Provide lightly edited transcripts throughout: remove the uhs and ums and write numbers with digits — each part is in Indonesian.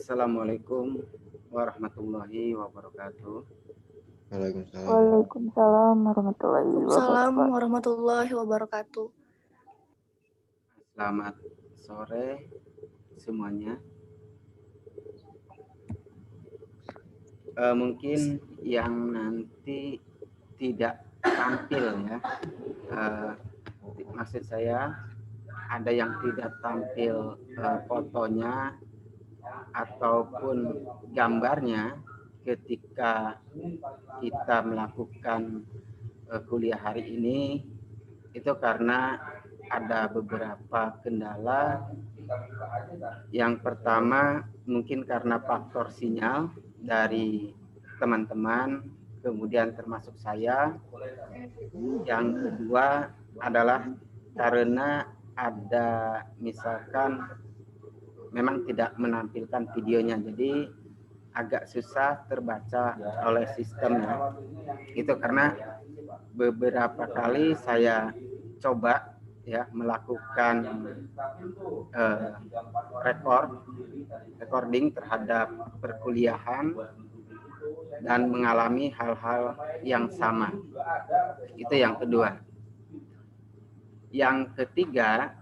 Assalamualaikum warahmatullahi wabarakatuh. Waalaikumsalam. Waalaikumsalam warahmatullahi Waalaikumsalam wabarakatuh. warahmatullahi wabarakatuh. Selamat sore semuanya. Mungkin yang nanti tidak tampil ya, maksud saya ada yang tidak tampil fotonya ataupun gambarnya ketika kita melakukan kuliah hari ini, itu karena ada beberapa kendala. Yang pertama mungkin karena faktor sinyal dari teman-teman, kemudian termasuk saya. Yang kedua adalah karena ada misalkan memang tidak menampilkan videonya, jadi agak susah terbaca oleh sistemnya. Itu karena beberapa kali saya coba ya melakukan recording terhadap perkuliahan dan mengalami hal-hal yang sama. Itu yang kedua. Yang ketiga,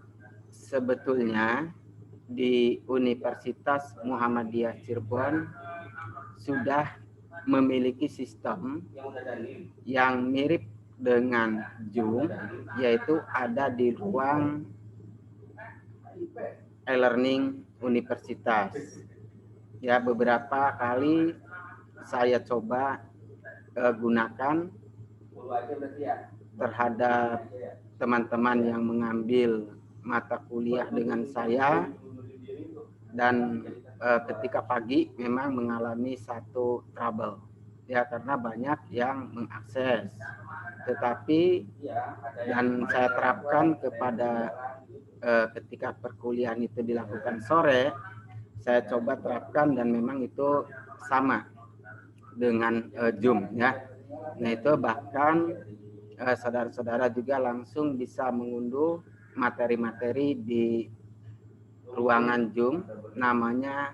sebetulnya di Universitas Muhammadiyah Cirebon sudah memiliki sistem yang mirip dengan Zoom, yaitu ada di ruang e-learning universitas. Ya, beberapa kali saya coba gunakan terhadap teman-teman yang mengambil mata kuliah dengan saya, dan ketika pagi memang mengalami satu trouble ya, karena banyak yang mengakses. Tetapi dan saya terapkan kepada ketika perkuliahan itu dilakukan sore, saya coba terapkan dan memang itu sama dengan Zoom ya. Nah, itu bahkan saudara-saudara juga langsung bisa mengunduh materi-materi di ruangan Zoom, namanya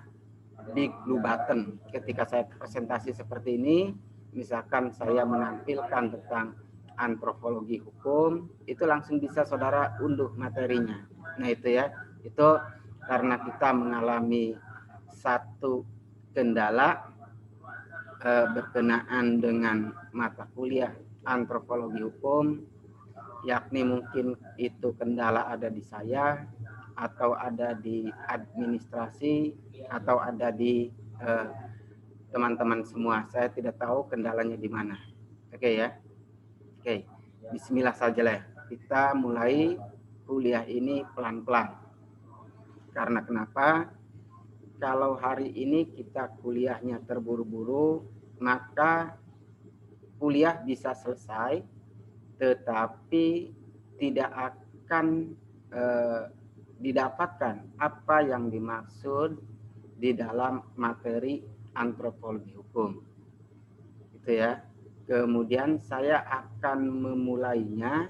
Big Blue Button. Ketika saya presentasi seperti ini, misalkan saya menampilkan tentang antropologi hukum, itu langsung bisa saudara unduh materinya. Nah itu ya, itu karena kita mengalami satu kendala berkenaan dengan mata kuliah antropologi hukum, yakni mungkin itu kendala ada di saya, atau ada di administrasi, atau ada di teman-teman semua. Saya tidak tahu kendalanya di mana. Oke ya. Oke, bismillah saja lah. Kita mulai kuliah ini pelan-pelan. Karena kenapa? Kalau hari ini kita kuliahnya terburu-buru, maka kuliah bisa selesai, tetapi tidak akan didapatkan apa yang dimaksud di dalam materi antropologi hukum. Itu ya. Kemudian saya akan memulainya,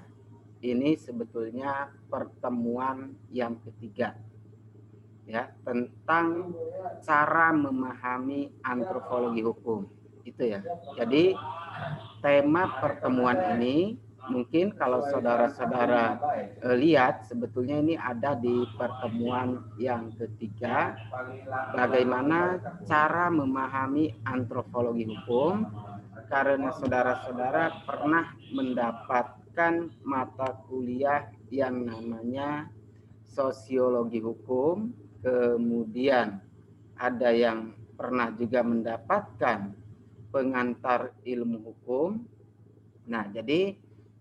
ini sebetulnya pertemuan yang ketiga ya, tentang cara memahami antropologi hukum. Itu ya. Jadi tema pertemuan ini mungkin kalau saudara-saudara lihat, sebetulnya ini ada di pertemuan yang ketiga, bagaimana cara memahami antropologi hukum, karena saudara-saudara pernah mendapatkan mata kuliah yang namanya sosiologi hukum, kemudian ada yang pernah juga mendapatkan pengantar ilmu hukum. Nah, jadi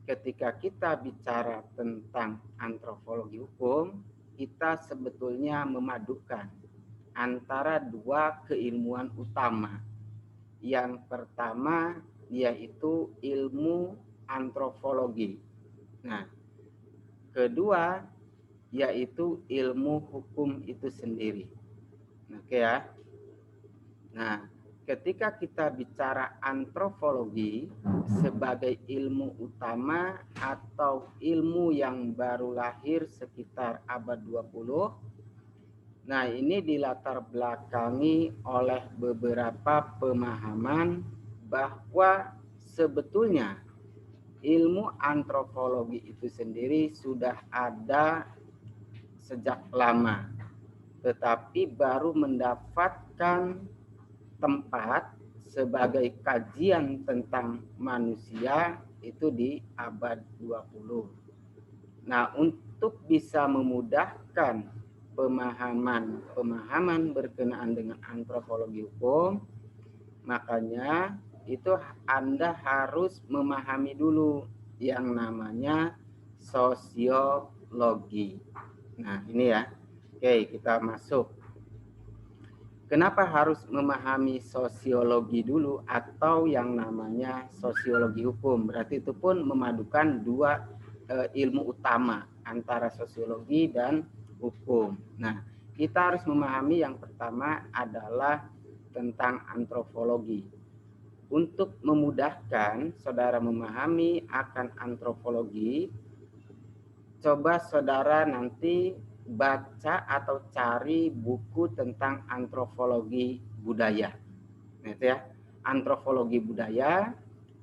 ketika kita bicara tentang antropologi hukum, kita sebetulnya memadukan antara dua keilmuan utama. Yang pertama yaitu ilmu antropologi. Nah, kedua yaitu ilmu hukum itu sendiri. Oke ya. Nah, ketika kita bicara antropologi sebagai ilmu utama atau ilmu yang baru lahir sekitar abad 20, Nah, ini dilatar belakangi oleh beberapa pemahaman bahwa sebetulnya ilmu antropologi itu sendiri sudah ada sejak lama, tetapi baru mendapatkan tempat sebagai kajian tentang manusia itu di abad 20. Nah, untuk bisa memudahkan pemahaman berkenaan dengan antropologi hukum, makanya itu Anda harus memahami dulu yang namanya sosiologi. Nah, ini ya. Oke, kita masuk. Kenapa harus memahami sosiologi dulu atau yang namanya sosiologi hukum? Berarti itu pun memadukan dua ilmu utama antara sosiologi dan hukum. Nah, kita harus memahami yang pertama adalah tentang antropologi. Untuk memudahkan saudara memahami akan antropologi, coba saudara nanti baca atau cari buku tentang antropologi budaya. Itu ya, antropologi budaya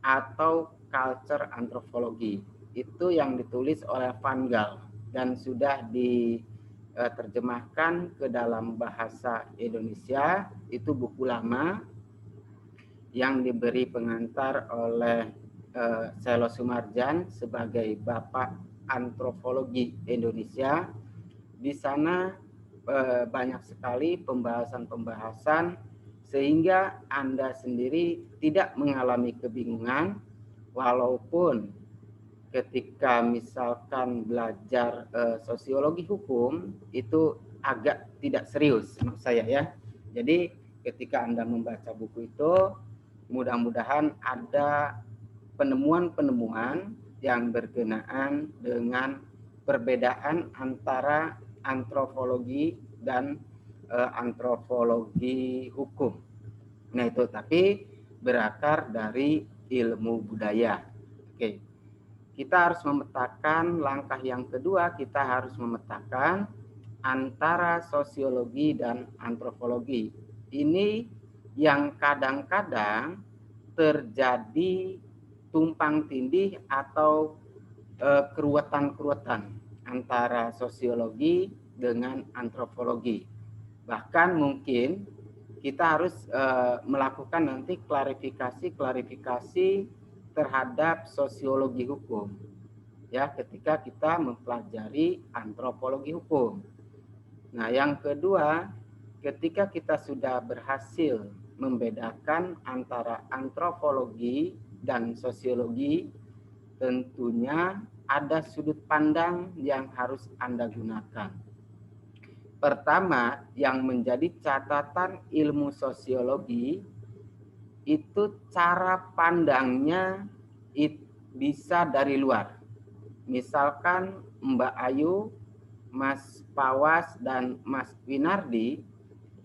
atau culture antropologi. Itu yang ditulis oleh Van Gaal dan sudah diterjemahkan ke dalam bahasa Indonesia. Itu buku lama yang diberi pengantar oleh Selo Sumarjan sebagai Bapak Antropologi Indonesia. Di sana banyak sekali pembahasan-pembahasan sehingga Anda sendiri tidak mengalami kebingungan walaupun ketika misalkan belajar sosiologi hukum itu agak tidak serius maksud saya ya. Jadi ketika Anda membaca buku itu mudah-mudahan ada penemuan-penemuan yang berkenaan dengan perbedaan antara antropologi dan antropologi hukum. Nah itu tapi berakar dari ilmu budaya. Oke, kita harus memetakan langkah yang kedua, kita harus memetakan antara sosiologi dan antropologi. Ini yang kadang-kadang terjadi tumpang tindih atau keruwetan-keruwetan antara sosiologi dengan antropologi. Bahkan mungkin kita harus melakukan nanti klarifikasi terhadap sosiologi hukum. Ya, ketika kita mempelajari antropologi hukum. Nah, yang kedua, ketika kita sudah berhasil membedakan antara antropologi dan sosiologi, tentunya ada sudut pandang yang harus Anda gunakan. Pertama, yang menjadi catatan ilmu sosiologi itu cara pandangnya bisa dari luar. Misalkan Mbak Ayu, Mas Pawas, dan Mas Winardi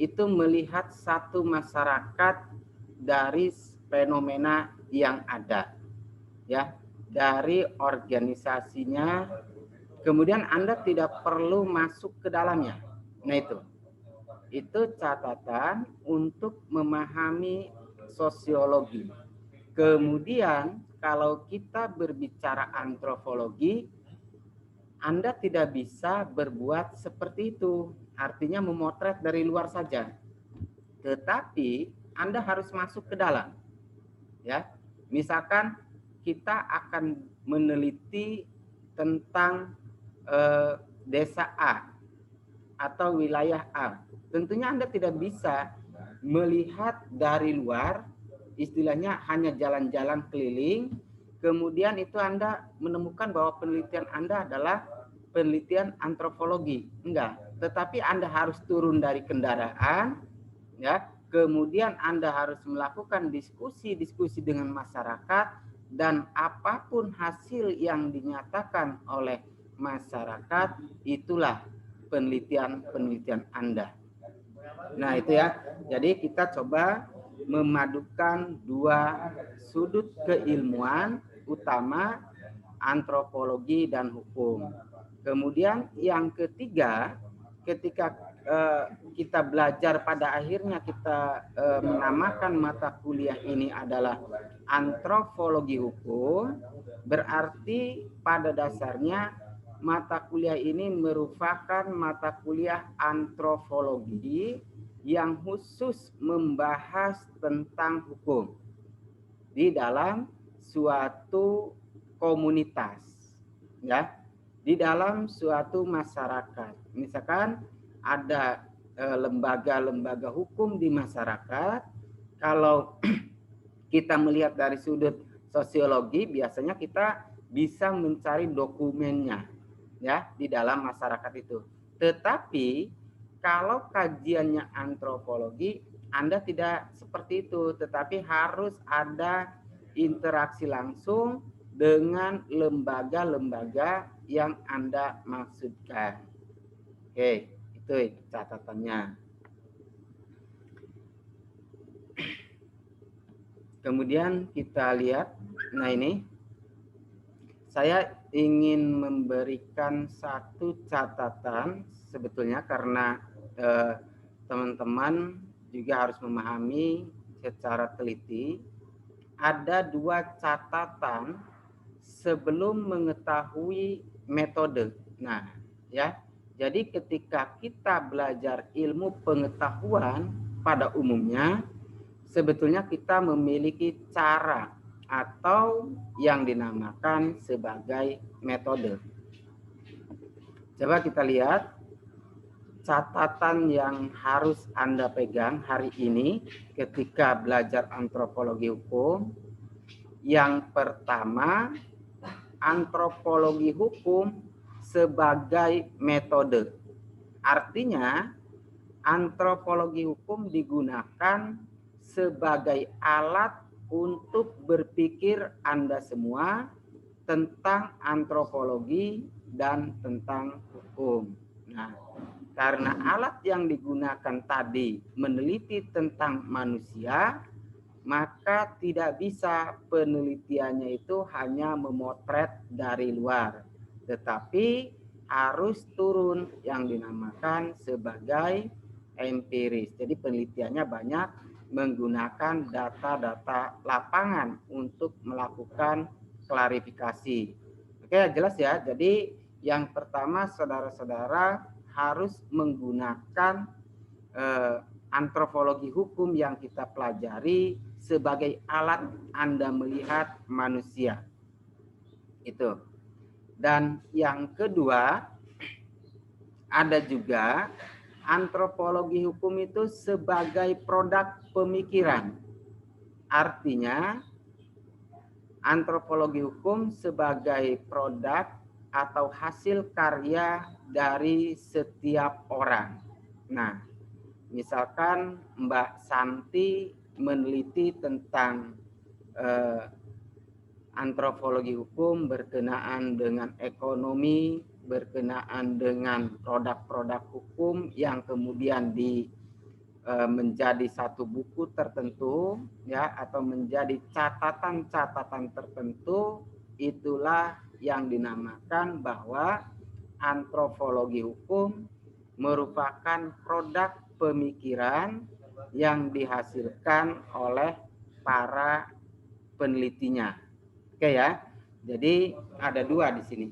itu melihat satu masyarakat dari fenomena yang ada. Ya, dari organisasinya, kemudian Anda tidak perlu masuk ke dalamnya. Nah itu catatan untuk memahami sosiologi. Kemudian kalau kita berbicara antropologi, Anda tidak bisa berbuat seperti itu, artinya memotret dari luar saja. Tetapi Anda harus masuk ke dalam. Ya, misalkan kita akan meneliti tentang desa A atau wilayah A. Tentunya Anda tidak bisa melihat dari luar, istilahnya hanya jalan-jalan keliling, kemudian itu Anda menemukan bahwa penelitian Anda adalah penelitian antropologi. Enggak, tetapi Anda harus turun dari kendaraan, ya. Kemudian Anda harus melakukan diskusi dengan masyarakat, dan apapun hasil yang dinyatakan oleh masyarakat, itulah penelitian Anda. Nah itu ya, jadi kita coba memadukan dua sudut keilmuan utama, antropologi dan hukum. Kemudian yang ketiga, ketika kita belajar, pada akhirnya kita menamakan mata kuliah ini adalah antropologi hukum, berarti pada dasarnya mata kuliah ini merupakan mata kuliah antropologi yang khusus membahas tentang hukum di dalam suatu komunitas, ya, di dalam suatu masyarakat. Misalkan ada lembaga-lembaga hukum di masyarakat. Kalau kita melihat dari sudut sosiologi, biasanya kita bisa mencari dokumennya, ya, di dalam masyarakat itu. Tetapi kalau kajiannya antropologi, Anda tidak seperti itu, tetapi harus ada interaksi langsung dengan lembaga-lembaga yang Anda maksudkan. Oke, itu catatannya. Kemudian kita lihat, nah ini saya ingin memberikan satu catatan sebetulnya, karena teman-teman juga harus memahami secara teliti. Ada 2 catatan sebelum mengetahui metode. Nah, ya. Jadi ketika kita belajar ilmu pengetahuan pada umumnya, sebetulnya kita memiliki cara atau yang dinamakan sebagai metode. Coba kita lihat catatan yang harus Anda pegang hari ini ketika belajar antropologi hukum. Yang pertama, antropologi hukum sebagai metode. Artinya, antropologi hukum digunakan sebagai alat untuk berpikir Anda semua tentang antropologi dan tentang hukum. Nah, karena alat yang digunakan tadi meneliti tentang manusia, maka tidak bisa penelitiannya itu hanya memotret dari luar, tetapi harus turun yang dinamakan sebagai empiris. Jadi penelitiannya banyak menggunakan data-data lapangan untuk melakukan klarifikasi. Oke, jelas ya. Jadi yang pertama, saudara-saudara harus menggunakan antropologi hukum yang kita pelajari sebagai alat Anda melihat manusia. Itu. Dan yang kedua, ada juga antropologi hukum itu sebagai produk pemikiran. Artinya, antropologi hukum sebagai produk atau hasil karya dari setiap orang. Nah, misalkan Mbak Santi meneliti tentang antropologi hukum berkenaan dengan ekonomi, berkenaan dengan produk-produk hukum yang kemudian menjadi satu buku tertentu, ya, atau menjadi catatan-catatan tertentu. Itulah yang dinamakan bahwa antropologi hukum merupakan produk pemikiran yang dihasilkan oleh para penelitinya. Oke ya. Jadi ada 2 di sini.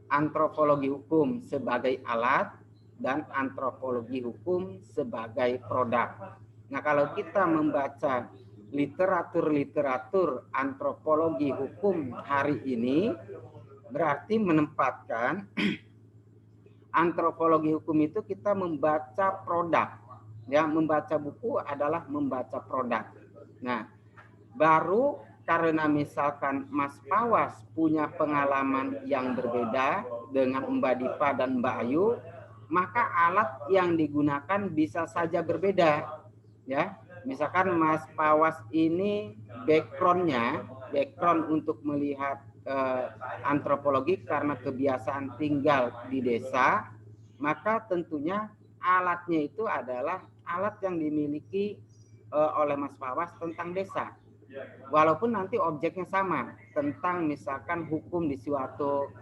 Antropologi hukum sebagai alat dan antropologi hukum sebagai produk. Nah, kalau kita membaca literatur antropologi hukum hari ini, berarti menempatkan antropologi hukum itu kita membaca produk. Ya, membaca buku adalah membaca produk. Nah, baru karena misalkan Mas Pawas punya pengalaman yang berbeda dengan Mbak Dipa dan Mbak Ayu, maka alat yang digunakan bisa saja berbeda. Ya, misalkan Mas Pawas ini background untuk melihat antropologi karena kebiasaan tinggal di desa, maka tentunya alatnya itu adalah alat yang dimiliki oleh Mas Pawas tentang desa. Walaupun nanti objeknya sama, tentang misalkan hukum di suatu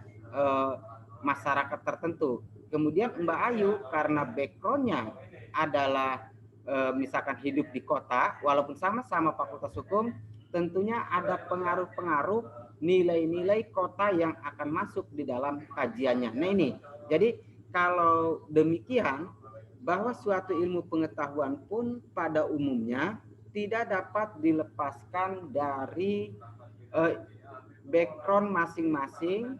masyarakat tertentu, Kemudian Mbak Ayu karena background-nya adalah misalkan hidup di kota, walaupun sama-sama fakultas hukum, tentunya ada pengaruh-pengaruh nilai-nilai kota yang akan masuk di dalam kajiannya. Nah ini, jadi kalau demikian, bahwa suatu ilmu pengetahuan pun pada umumnya tidak dapat dilepaskan dari background masing-masing,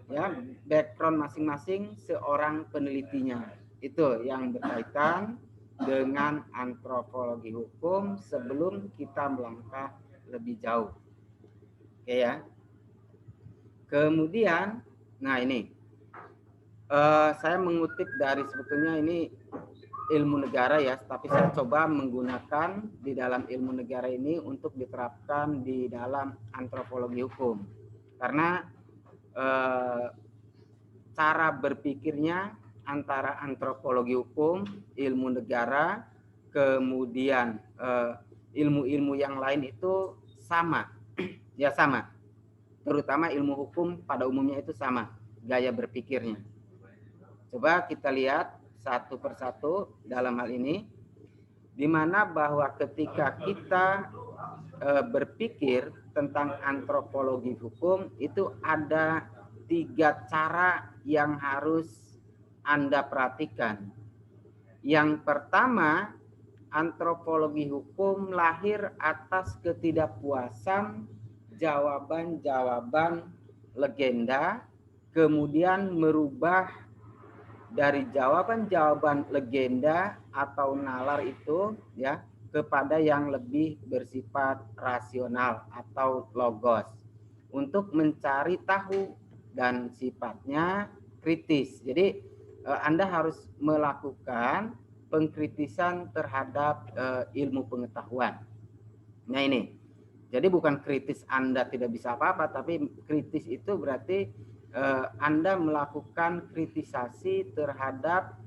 ya, background masing-masing seorang penelitinya. Itu yang berkaitan dengan antropologi hukum sebelum kita melangkah lebih jauh. Oke ya. Kemudian, nah ini saya mengutip dari sebetulnya ini ilmu negara ya, tapi saya coba menggunakan di dalam ilmu negara ini untuk diterapkan di dalam antropologi hukum. Karena cara berpikirnya antara antropologi hukum, ilmu negara, kemudian ilmu-ilmu yang lain itu sama. Ya sama. Terutama ilmu hukum pada umumnya itu sama gaya berpikirnya. Coba kita lihat satu persatu dalam hal ini, di mana bahwa ketika kita berpikir tentang antropologi hukum itu ada 3 cara yang harus Anda perhatikan. Yang pertama, antropologi hukum lahir atas ketidakpuasan jawaban-jawaban legenda, kemudian merubah dari jawaban-jawaban legenda atau nalar itu ya kepada yang lebih bersifat rasional atau logos untuk mencari tahu dan sifatnya kritis. Jadi Anda harus melakukan pengkritisan terhadap ilmu pengetahuan. Nah ini, jadi bukan kritis Anda tidak bisa apa-apa, tapi kritis itu berarti Anda melakukan kritisasi terhadap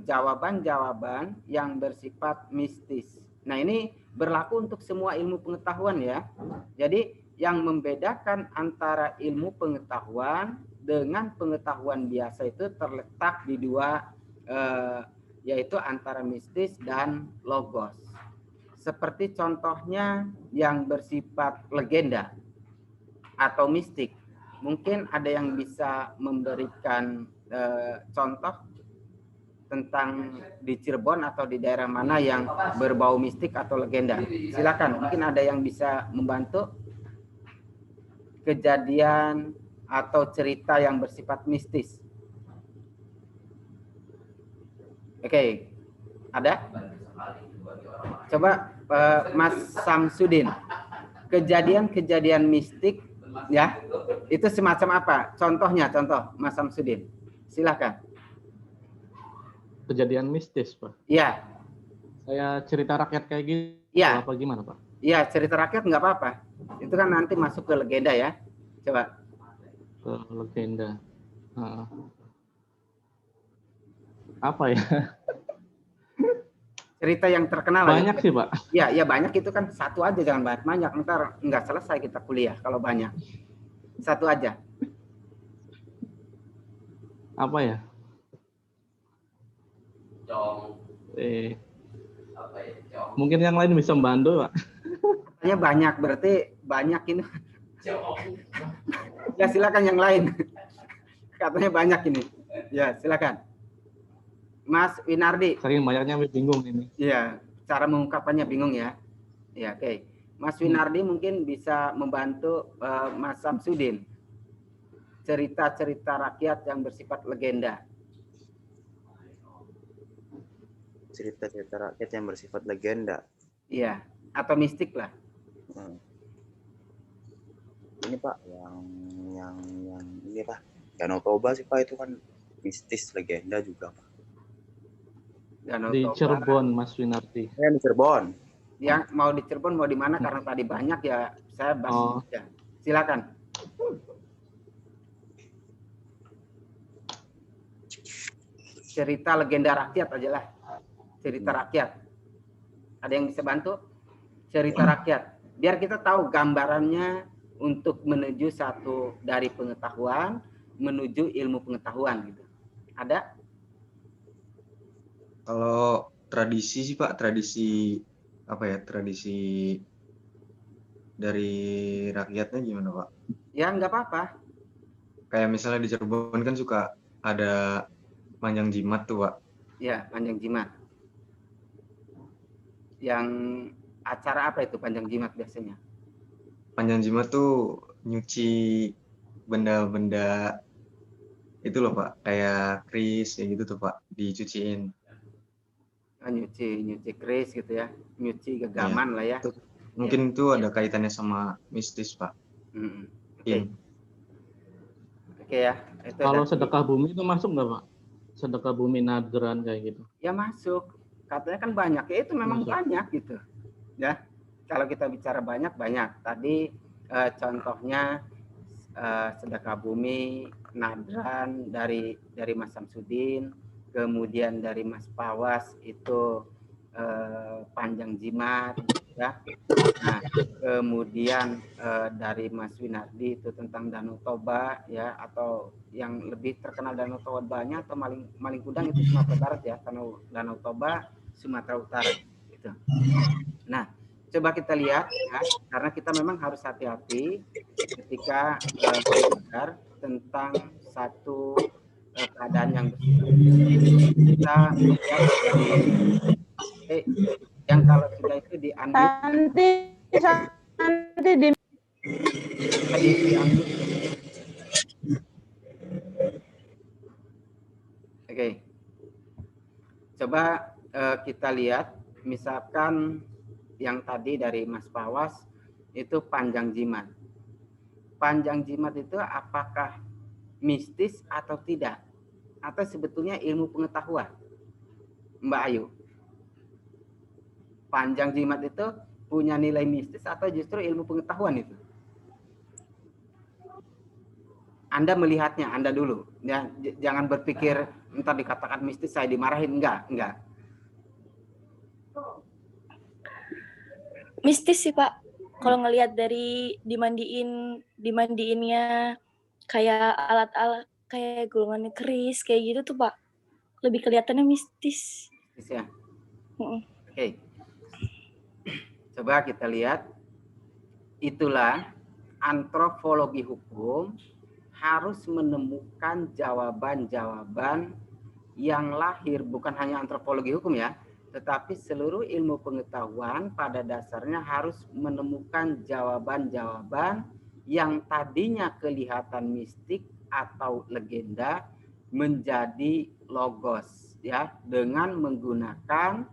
jawaban-jawaban yang bersifat mistis. Nah ini berlaku untuk semua ilmu pengetahuan ya. Jadi yang membedakan antara ilmu pengetahuan dengan pengetahuan biasa itu terletak di 2, yaitu antara mistis dan logos. Seperti contohnya yang bersifat legenda atau mistik. Mungkin ada yang bisa memberikan contoh tentang di Cirebon atau di daerah mana yang berbau mistik atau legenda. Silakan, mungkin ada yang bisa membantu kejadian atau cerita yang bersifat mistis. Oke, ada? Coba Mas Samsudin, kejadian-kejadian mistik ya, itu semacam apa? Contoh Mas Samsudin. Silakan. Kejadian mistis, Pak. Iya. Saya cerita rakyat kayak gitu, ya. Apa gimana, Pak? Iya, cerita rakyat nggak apa-apa. Itu kan nanti masuk ke legenda ya. Coba. Ke legenda. Apa ya? Cerita yang terkenal. Banyak sih, Pak. Ya banyak, itu kan satu aja, jangan banyak. Ntar nggak selesai kita kuliah kalau banyak. Satu aja. Apa ya? Mungkin yang lain bisa membantu, Pak. Katanya banyak, berarti banyak ini. Ya silakan yang lain. Katanya banyak ini. Ya silakan. Mas Winardi. Saking banyaknya bingung ini. Iya, cara mengungkapkannya bingung ya. Ya, oke. Mas Winardi mungkin bisa membantu Mas Samsudin. Cerita-cerita rakyat yang bersifat legenda. Cerita-cerita rakyat yang bersifat legenda. Iya, atau mistik lah. Ini Pak, yang ini Pak, Danau Toba sih Pak, itu kan mistis legenda juga Pak. Danau Di Toba. Cirebon, Mas Winardi. Di Cirebon. Yang mau di Cirebon mau di mana, karena tadi banyak ya, saya bahas. Ya. Silakan. Cerita legenda rakyat aja lah. Cerita rakyat. Ada yang bisa bantu? Cerita rakyat. Biar kita tahu gambarannya untuk menuju satu dari pengetahuan menuju ilmu pengetahuan gitu. Ada? Kalau tradisi sih Pak, tradisi apa ya? Tradisi dari rakyatnya gimana Pak? Ya nggak apa-apa. Kayak misalnya di Cirebon kan suka ada panjang jimat tuh Pak. Ya, panjang jimat. Yang acara apa itu panjang jimat biasanya? Panjang jimat tuh nyuci benda-benda itu loh Pak, kayak keris kayak gitu tuh Pak, dicuciin. Nyuci keris gitu ya, nyuci Ya, gegaman lah ya. itu mungkin itu ada kaitannya sama mistis Pak. Mm-mm. Oke, Mungkin. Oke ya. Itu Kalau dari- sedekah bumi itu masuk nggak Pak? Sedekah bumi nadran kayak gitu. ya masuk. Katanya kan banyak, ya itu memang Masuk. banyak gitu. Ya, kalau kita bicara banyak. Tadi contohnya sedekah bumi, nadran dari Mas Samsudin, kemudian dari Mas Pawas itu panjang jimat, ya. Nah, kemudian dari Mas Winardi itu tentang Danau Toba, ya, atau yang lebih terkenal Danau Tobanya atau Maling Kudang itu Sumatera Barat ya, Danau Toba Sumatera Utara gitu. Nah, coba kita lihat ya, karena kita memang harus hati-hati ketika belajar tentang satu keadaan yang bersifat. Kita lihat dari yang kalau sudah itu Santi di Oke. Coba kita lihat misalkan yang tadi dari Mas Pawas itu panjang jimat. Panjang jimat itu apakah mistis atau tidak? Atau sebetulnya ilmu pengetahuan? Mbak Ayu. Panjang jimat itu punya nilai mistis atau justru ilmu pengetahuan itu? Anda melihatnya, Anda dulu. Ya, jangan berpikir entar dikatakan mistis saya dimarahin, enggak. Mistis sih Pak. Kalau ngelihat dari dimandiinnya kayak alat-alat kayak golongan keris kayak gitu tuh Pak. Lebih kelihatannya mistis. Mistis ya. Mm-mm. Oke. Coba kita lihat. Itulah antropologi hukum harus menemukan jawaban-jawaban yang lahir bukan hanya antropologi hukum ya, tetapi seluruh ilmu pengetahuan pada dasarnya harus menemukan jawaban-jawaban yang tadinya kelihatan mistik atau legenda menjadi logos ya, dengan menggunakan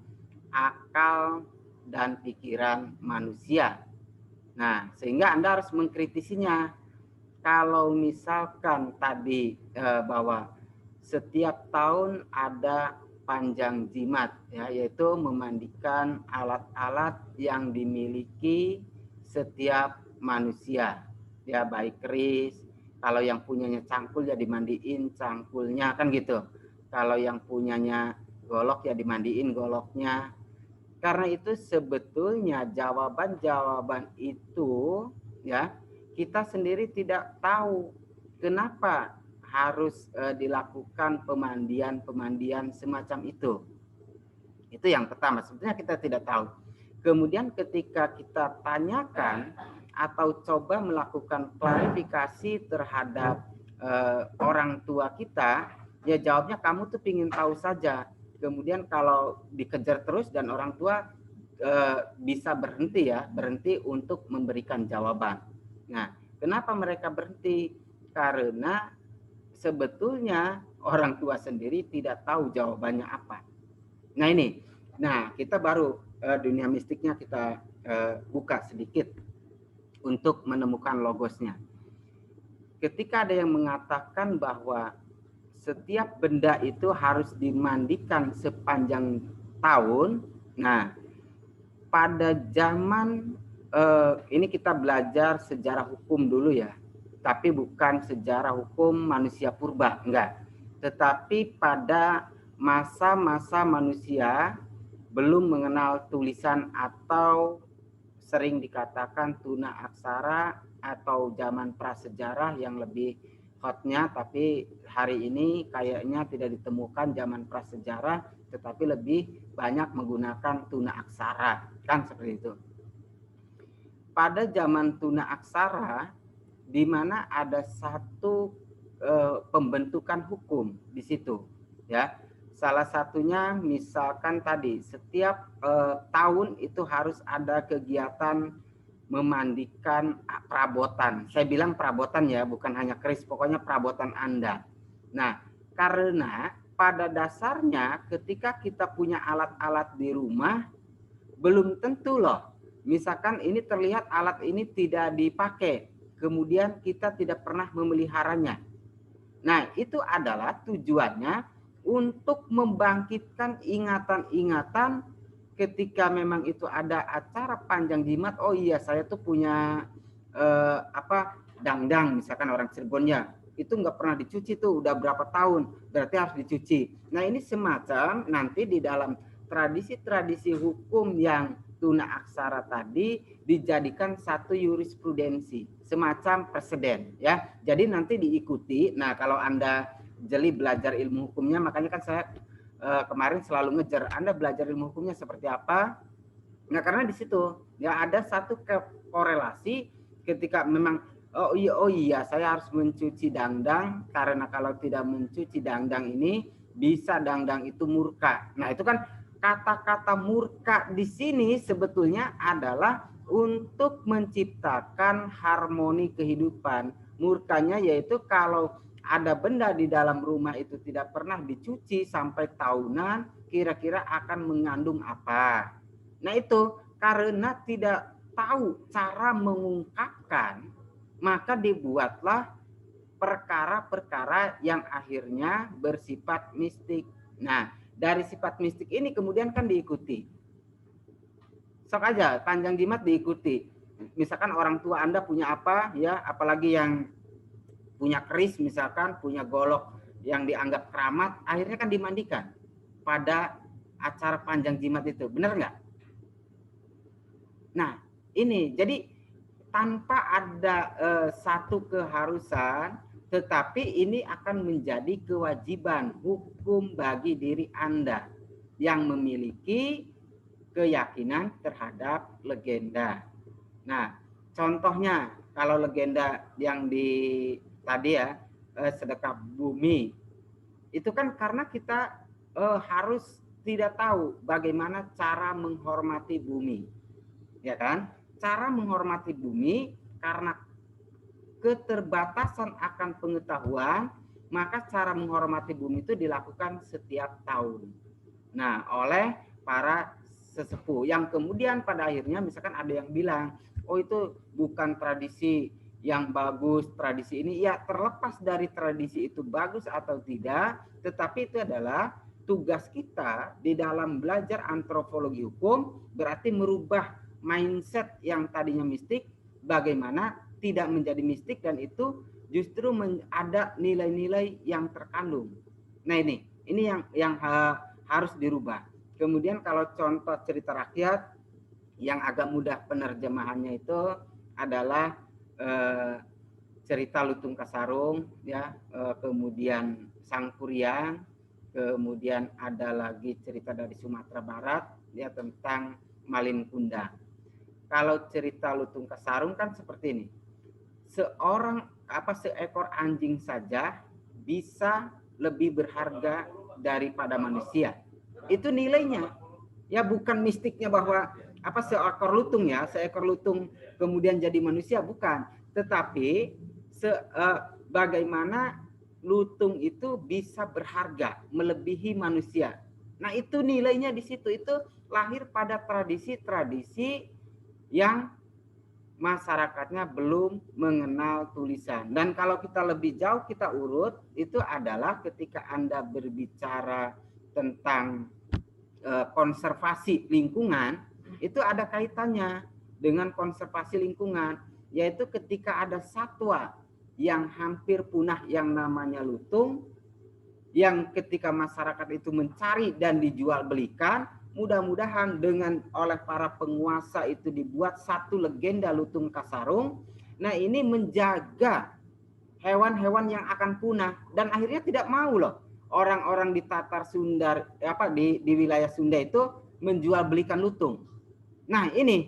akal dan pikiran manusia. Nah, sehingga Anda harus mengkritisinya. Kalau misalkan tadi bahwa setiap tahun ada panjang jimat, ya, yaitu memandikan alat-alat yang dimiliki setiap manusia, ya, baik keris. Kalau yang punyanya cangkul ya dimandiin cangkulnya, kan gitu. Kalau yang punyanya golok ya dimandiin goloknya. Karena itu sebetulnya jawaban-jawaban itu ya kita sendiri tidak tahu kenapa harus dilakukan pemandian semacam itu. Itu yang pertama, sebetulnya kita tidak tahu. Kemudian ketika kita tanyakan atau coba melakukan klarifikasi terhadap orang tua kita, ya jawabnya kamu tuh pingin tahu saja. Kemudian kalau dikejar terus dan orang tua bisa berhenti untuk memberikan jawaban. Nah, kenapa mereka berhenti? Karena sebetulnya orang tua sendiri tidak tahu jawabannya apa. Nah ini, kita baru dunia mistiknya kita buka sedikit untuk menemukan logosnya. Ketika ada yang mengatakan bahwa setiap benda itu harus dimandikan sepanjang tahun. Nah, pada zaman ini kita belajar sejarah hukum dulu ya, tapi bukan sejarah hukum manusia purba, enggak. Tetapi pada masa-masa manusia belum mengenal tulisan atau sering dikatakan tuna aksara atau zaman prasejarah yang lebih hotnya, tapi hari ini kayaknya tidak ditemukan zaman prasejarah, tetapi lebih banyak menggunakan tuna aksara, kan seperti itu. Pada zaman tuna aksara, di mana ada satu pembentukan hukum di situ, ya. Salah satunya misalkan tadi setiap tahun itu harus ada kegiatan memandikan perabotan. Saya bilang perabotan ya, bukan hanya keris, pokoknya perabotan Anda. Nah, karena pada dasarnya ketika kita punya alat-alat di rumah, belum tentu loh. Misalkan ini terlihat alat ini tidak dipakai, kemudian kita tidak pernah memeliharanya. Nah, itu adalah tujuannya untuk membangkitkan ingatan-ingatan ketika memang itu ada acara panjang jimat. Oh iya, saya tuh punya dangdang, misalkan orang Cirebonnya itu nggak pernah dicuci tuh, udah berapa tahun, berarti harus dicuci. Nah, ini semacam nanti di dalam tradisi-tradisi hukum yang tuna aksara tadi dijadikan satu jurisprudensi, semacam presiden, ya. Jadi nanti diikuti. Nah, kalau Anda jeli belajar ilmu hukumnya, makanya kan saya kemarin selalu ngejar Anda belajar ilmu hukumnya seperti apa. Nah, karena di situ ya ada satu korelasi ketika memang oh iya saya harus mencuci dangdang, karena kalau tidak mencuci dangdang ini bisa dangdang itu murka. Nah, itu kan kata-kata murka di sini sebetulnya adalah untuk menciptakan harmoni kehidupan. Murkanya yaitu kalau ada benda di dalam rumah itu tidak pernah dicuci sampai tahunan, kira-kira akan mengandung apa. Nah, itu karena tidak tahu cara mengungkapkan, maka dibuatlah perkara-perkara yang akhirnya bersifat mistik. Nah, dari sifat mistik ini kemudian kan diikuti. Sok aja panjang jimat diikuti. Misalkan orang tua Anda punya apa, ya, apalagi yang punya keris, misalkan punya golok yang dianggap keramat, akhirnya kan dimandikan pada acara panjang jimat itu, benar nggak? Nah, ini jadi tanpa ada satu keharusan, tetapi ini akan menjadi kewajiban hukum bagi diri Anda yang memiliki keyakinan terhadap legenda. Nah, contohnya kalau legenda yang di tadi ya, sedekah bumi, itu kan karena kita harus tidak tahu bagaimana cara menghormati bumi, ya kan? Cara menghormati bumi karena keterbatasan akan pengetahuan, maka cara menghormati bumi itu dilakukan setiap tahun. Nah, oleh para sesepuh yang kemudian pada akhirnya misalkan ada yang bilang, oh itu bukan tradisi yang bagus, tradisi ini ya terlepas dari tradisi itu bagus atau tidak, tetapi itu adalah tugas kita di dalam belajar antropologi hukum, berarti merubah mindset yang tadinya mistik bagaimana tidak menjadi mistik, dan itu justru ada nilai-nilai yang terkandung. Nah, ini yang harus dirubah. Kemudian kalau contoh cerita rakyat yang agak mudah penerjemahannya itu adalah cerita Lutung Kasarung, ya, kemudian Sang Kuryang, kemudian ada lagi cerita dari Sumatera Barat, ya, tentang Malin Kundang. Kalau cerita Lutung Kasarung kan seperti ini, seekor anjing saja bisa lebih berharga daripada manusia. Itu nilainya, ya, bukan mistiknya bahwa seekor lutung kemudian jadi manusia, bukan, tetapi bagaimana lutung itu bisa berharga melebihi manusia. Nah, itu nilainya di situ, itu lahir pada tradisi-tradisi yang masyarakatnya belum mengenal tulisan. Dan kalau kita lebih jauh kita urut, itu adalah ketika Anda berbicara tentang konservasi lingkungan, itu ada kaitannya dengan konservasi lingkungan, yaitu ketika ada satwa yang hampir punah yang namanya lutung, yang ketika masyarakat itu mencari dan dijual belikan, mudah-mudahan dengan oleh para penguasa itu dibuat satu legenda Lutung Kasarung. Nah, ini menjaga hewan-hewan yang akan punah, dan akhirnya tidak mau loh orang-orang di Tatar Sunda di wilayah Sunda itu menjual belikan lutung. Nah, ini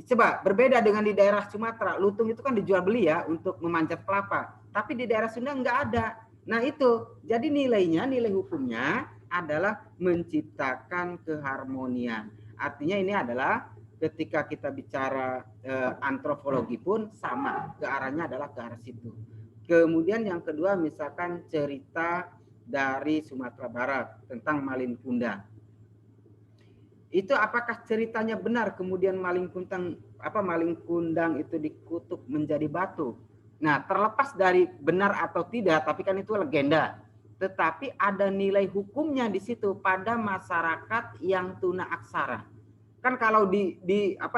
coba berbeda dengan di daerah Sumatera. Lutung itu kan dijual beli ya untuk memanjat kelapa, tapi di daerah Sunda nggak ada. Nah, itu jadi nilai hukumnya adalah menciptakan keharmonian. Artinya ini adalah ketika kita bicara antropologi pun sama, ke arahnya adalah ke arah situ. Kemudian yang kedua misalkan cerita dari Sumatera Barat tentang Malin Kundang. Itu apakah ceritanya benar kemudian Malin Kundang itu dikutuk menjadi batu? Nah, terlepas dari benar atau tidak, tapi kan itu legenda. Tetapi ada nilai hukumnya di situ pada masyarakat yang tuna aksara. Kan kalau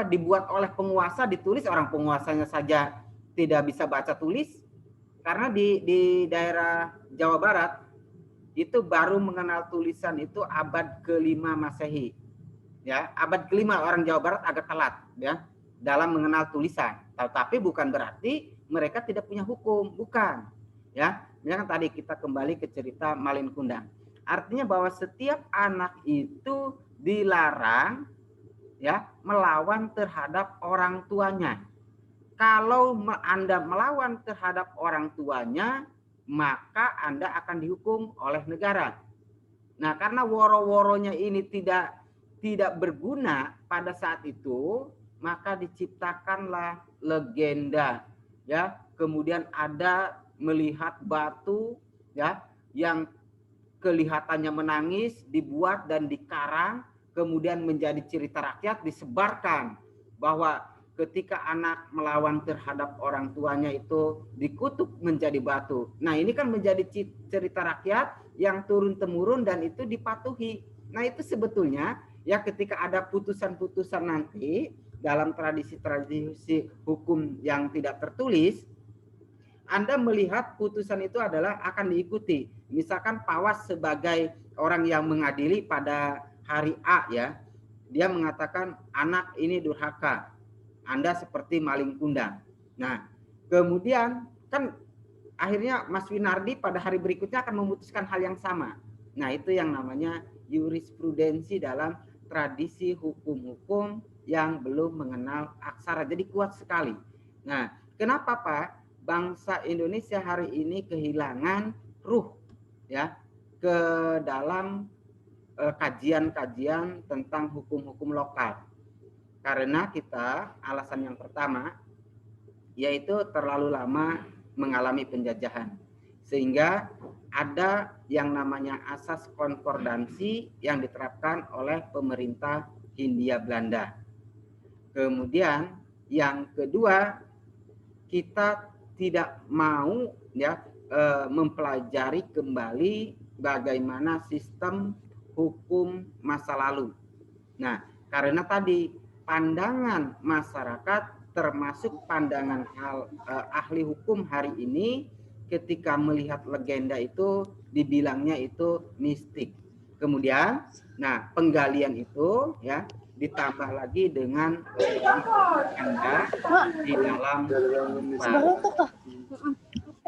dibuat oleh penguasa, ditulis, orang penguasanya saja tidak bisa baca tulis. Karena di daerah Jawa Barat itu baru mengenal tulisan itu abad ke-5 Masehi. Ya, abad ke-5 orang Jawa Barat agak telat ya dalam mengenal tulisan. Tetapi bukan berarti mereka tidak punya hukum, bukan. Ya, misalkan tadi kita kembali ke cerita Malin Kundang. Artinya bahwa setiap anak itu dilarang ya melawan terhadap orang tuanya. Kalau Anda melawan terhadap orang tuanya, maka Anda akan dihukum oleh negara. Nah, karena woro-woronya ini tidak berguna pada saat itu, maka diciptakanlah legenda. Ya, kemudian ada melihat batu ya yang kelihatannya menangis, dibuat dan dikarang, kemudian menjadi cerita rakyat, disebarkan bahwa ketika anak melawan terhadap orang tuanya itu dikutuk menjadi batu. Nah, ini kan menjadi cerita rakyat yang turun-temurun dan itu dipatuhi. Nah, itu sebetulnya ya ketika ada putusan-putusan nanti dalam tradisi-tradisi hukum yang tidak tertulis, Anda melihat putusan itu adalah akan diikuti. Misalkan Pawas sebagai orang yang mengadili pada hari A ya, dia mengatakan anak ini durhaka, Anda seperti Malin Kundang. Nah, kemudian kan akhirnya Mas Winardi pada hari berikutnya akan memutuskan hal yang sama. Nah, itu yang namanya jurisprudensi dalam tradisi hukum-hukum yang belum mengenal aksara. Jadi kuat sekali. Nah, kenapa Pak? Bangsa Indonesia hari ini kehilangan ruh ya ke dalam kajian-kajian tentang hukum-hukum lokal. Karena kita, alasan yang pertama, yaitu terlalu lama mengalami penjajahan. Sehingga ada yang namanya asas konkordansi yang diterapkan oleh pemerintah Hindia Belanda. Kemudian yang kedua, kita tidak mau ya mempelajari kembali bagaimana sistem hukum masa lalu. Nah, karena tadi pandangan masyarakat termasuk pandangan ahli hukum hari ini ketika melihat legenda itu dibilangnya itu mistik. Kemudian, nah penggalian itu ya ditambah lagi dengan Anda di dalam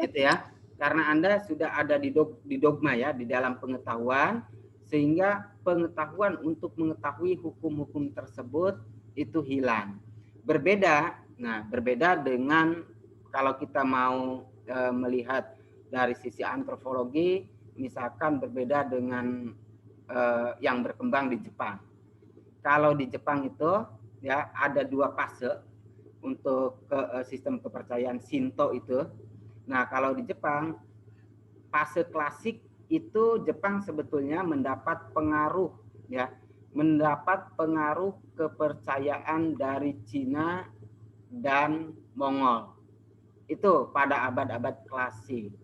itu ya, karena Anda sudah ada di dogma ya, di dalam pengetahuan, sehingga pengetahuan untuk mengetahui hukum-hukum tersebut itu hilang. Berbeda dengan kalau kita mau melihat dari sisi antropologi, misalkan berbeda dengan yang berkembang di Jepang. Kalau di Jepang itu ya ada 2 fase untuk sistem kepercayaan Shinto itu. Nah, kalau di Jepang fase klasik itu Jepang sebetulnya mendapat pengaruh ya, mendapat pengaruh kepercayaan dari Cina dan Mongol. Itu pada abad-abad klasik.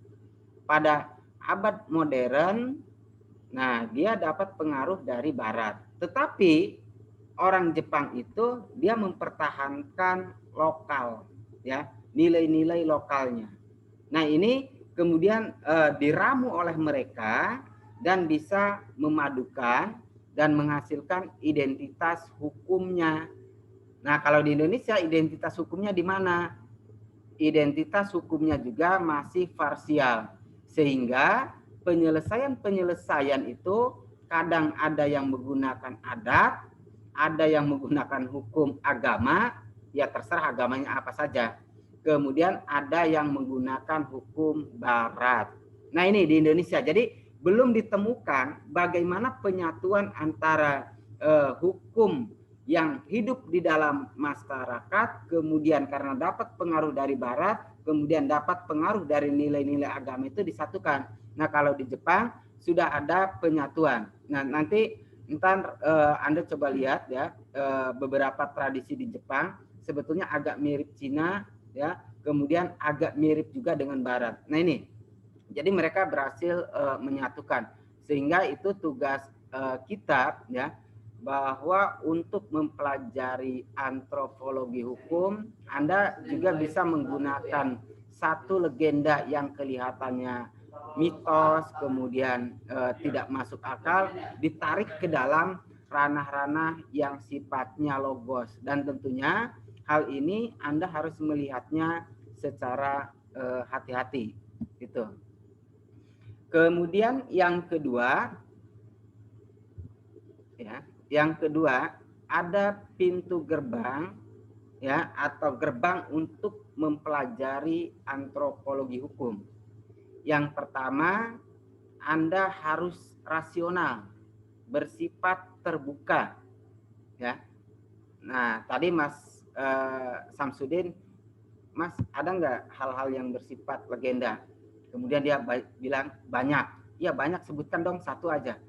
Pada abad modern, nah dia dapat pengaruh dari barat. Tetapi orang Jepang itu dia mempertahankan lokal ya, nilai-nilai lokalnya. Nah, ini kemudian diramu oleh mereka dan bisa memadukan dan menghasilkan identitas hukumnya. Nah, kalau di Indonesia identitas hukumnya di mana? identitas hukumnya juga masih parsial. Sehingga penyelesaian itu kadang ada yang menggunakan adat, ada yang menggunakan hukum agama, ya terserah agamanya apa saja. Kemudian ada yang menggunakan hukum barat. Nah ini di Indonesia. Jadi belum ditemukan bagaimana penyatuan antara hukum yang hidup di dalam masyarakat, kemudian karena dapat pengaruh dari barat, kemudian dapat pengaruh dari nilai-nilai agama itu disatukan. Nah kalau di Jepang sudah ada penyatuan. Nah nanti ntar Anda coba lihat ya, beberapa tradisi di Jepang sebetulnya agak mirip Cina ya, kemudian agak mirip juga dengan barat. Nah ini, jadi mereka berhasil menyatukan, sehingga itu tugas kita ya, bahwa untuk mempelajari antropologi hukum, Anda juga bisa menggunakan satu legenda yang kelihatannya mitos, kemudian tidak masuk akal, ditarik ke dalam ranah-ranah yang sifatnya logos. Dan tentunya hal ini Anda harus melihatnya secara hati-hati. Gitu. Kemudian yang kedua, ya, yang kedua ada pintu gerbang ya, atau gerbang untuk mempelajari antropologi hukum. Yang pertama, Anda harus rasional, bersifat terbuka ya. Nah tadi Mas Samsudin, Mas ada nggak hal-hal yang bersifat legenda? Kemudian dia bilang banyak. Ya banyak, sebutkan dong satu aja.